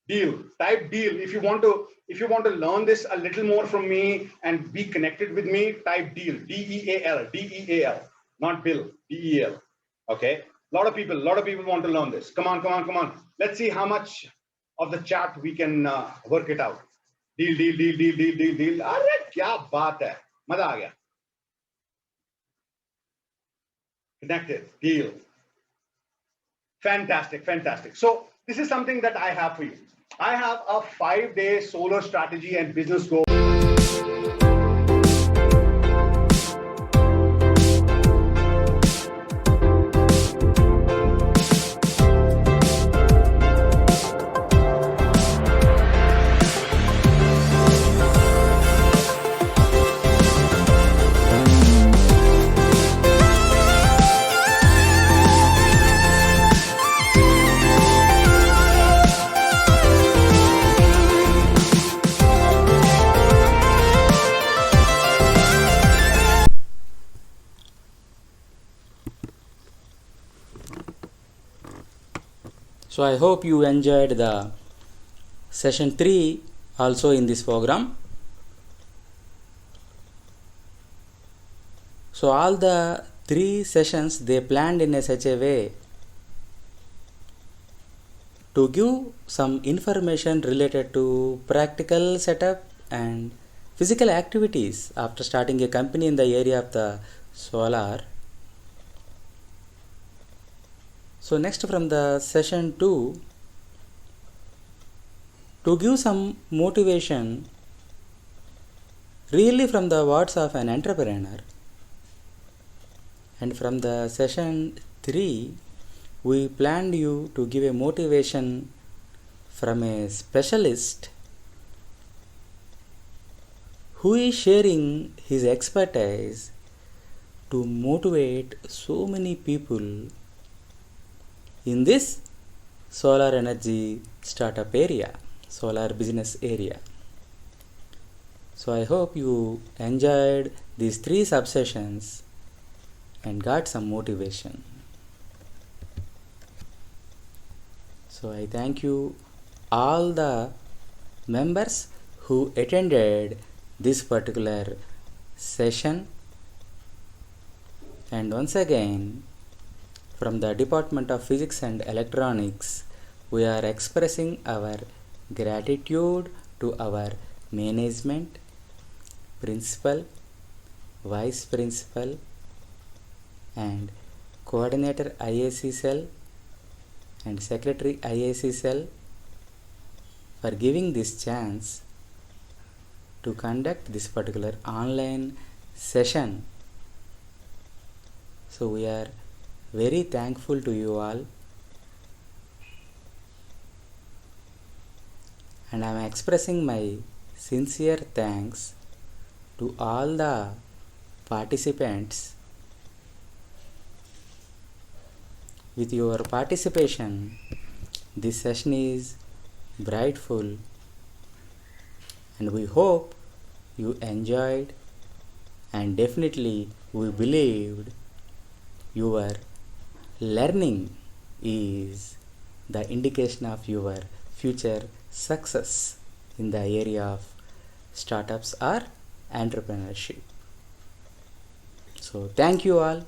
Deal. Type deal. If you want to learn this a little more from me and be connected with me, type deal. DEAL. Not bill. DEAL. Okay. A lot of people want to learn this. Come on. Let's see how much of the chat we can work it out. Deal. अरे क्या बात है. मजा आ गया. Connected. Deal. Fantastic. So this is something that I have for you. I have a 5-day solar strategy and business goal. So I hope you enjoyed the session 3 also in this program. So all the 3 sessions they planned in such a way to give some information related to practical setup and physical activities after starting a company in the area of the solar. So next from the session 2, to give some motivation really from the words of an entrepreneur, and from the session 3 we planned you to give a motivation from a specialist who is sharing his expertise to motivate so many people in this solar energy startup area, solar business area. So I hope you enjoyed these 3 subsessions and got some motivation. So I thank you all the members who attended this particular session, and once again from the Department of Physics and Electronics we are expressing our gratitude to our management, principal, vice principal and coordinator IIC Cell and secretary IIC Cell for giving this chance to conduct this particular online session. So we are very thankful to you all, and I am expressing my sincere thanks to all the participants. With your participation, this session is brightful, and we hope you enjoyed, and definitely we believed your learning is the indication of your future success in the area of startups or entrepreneurship. So thank you all.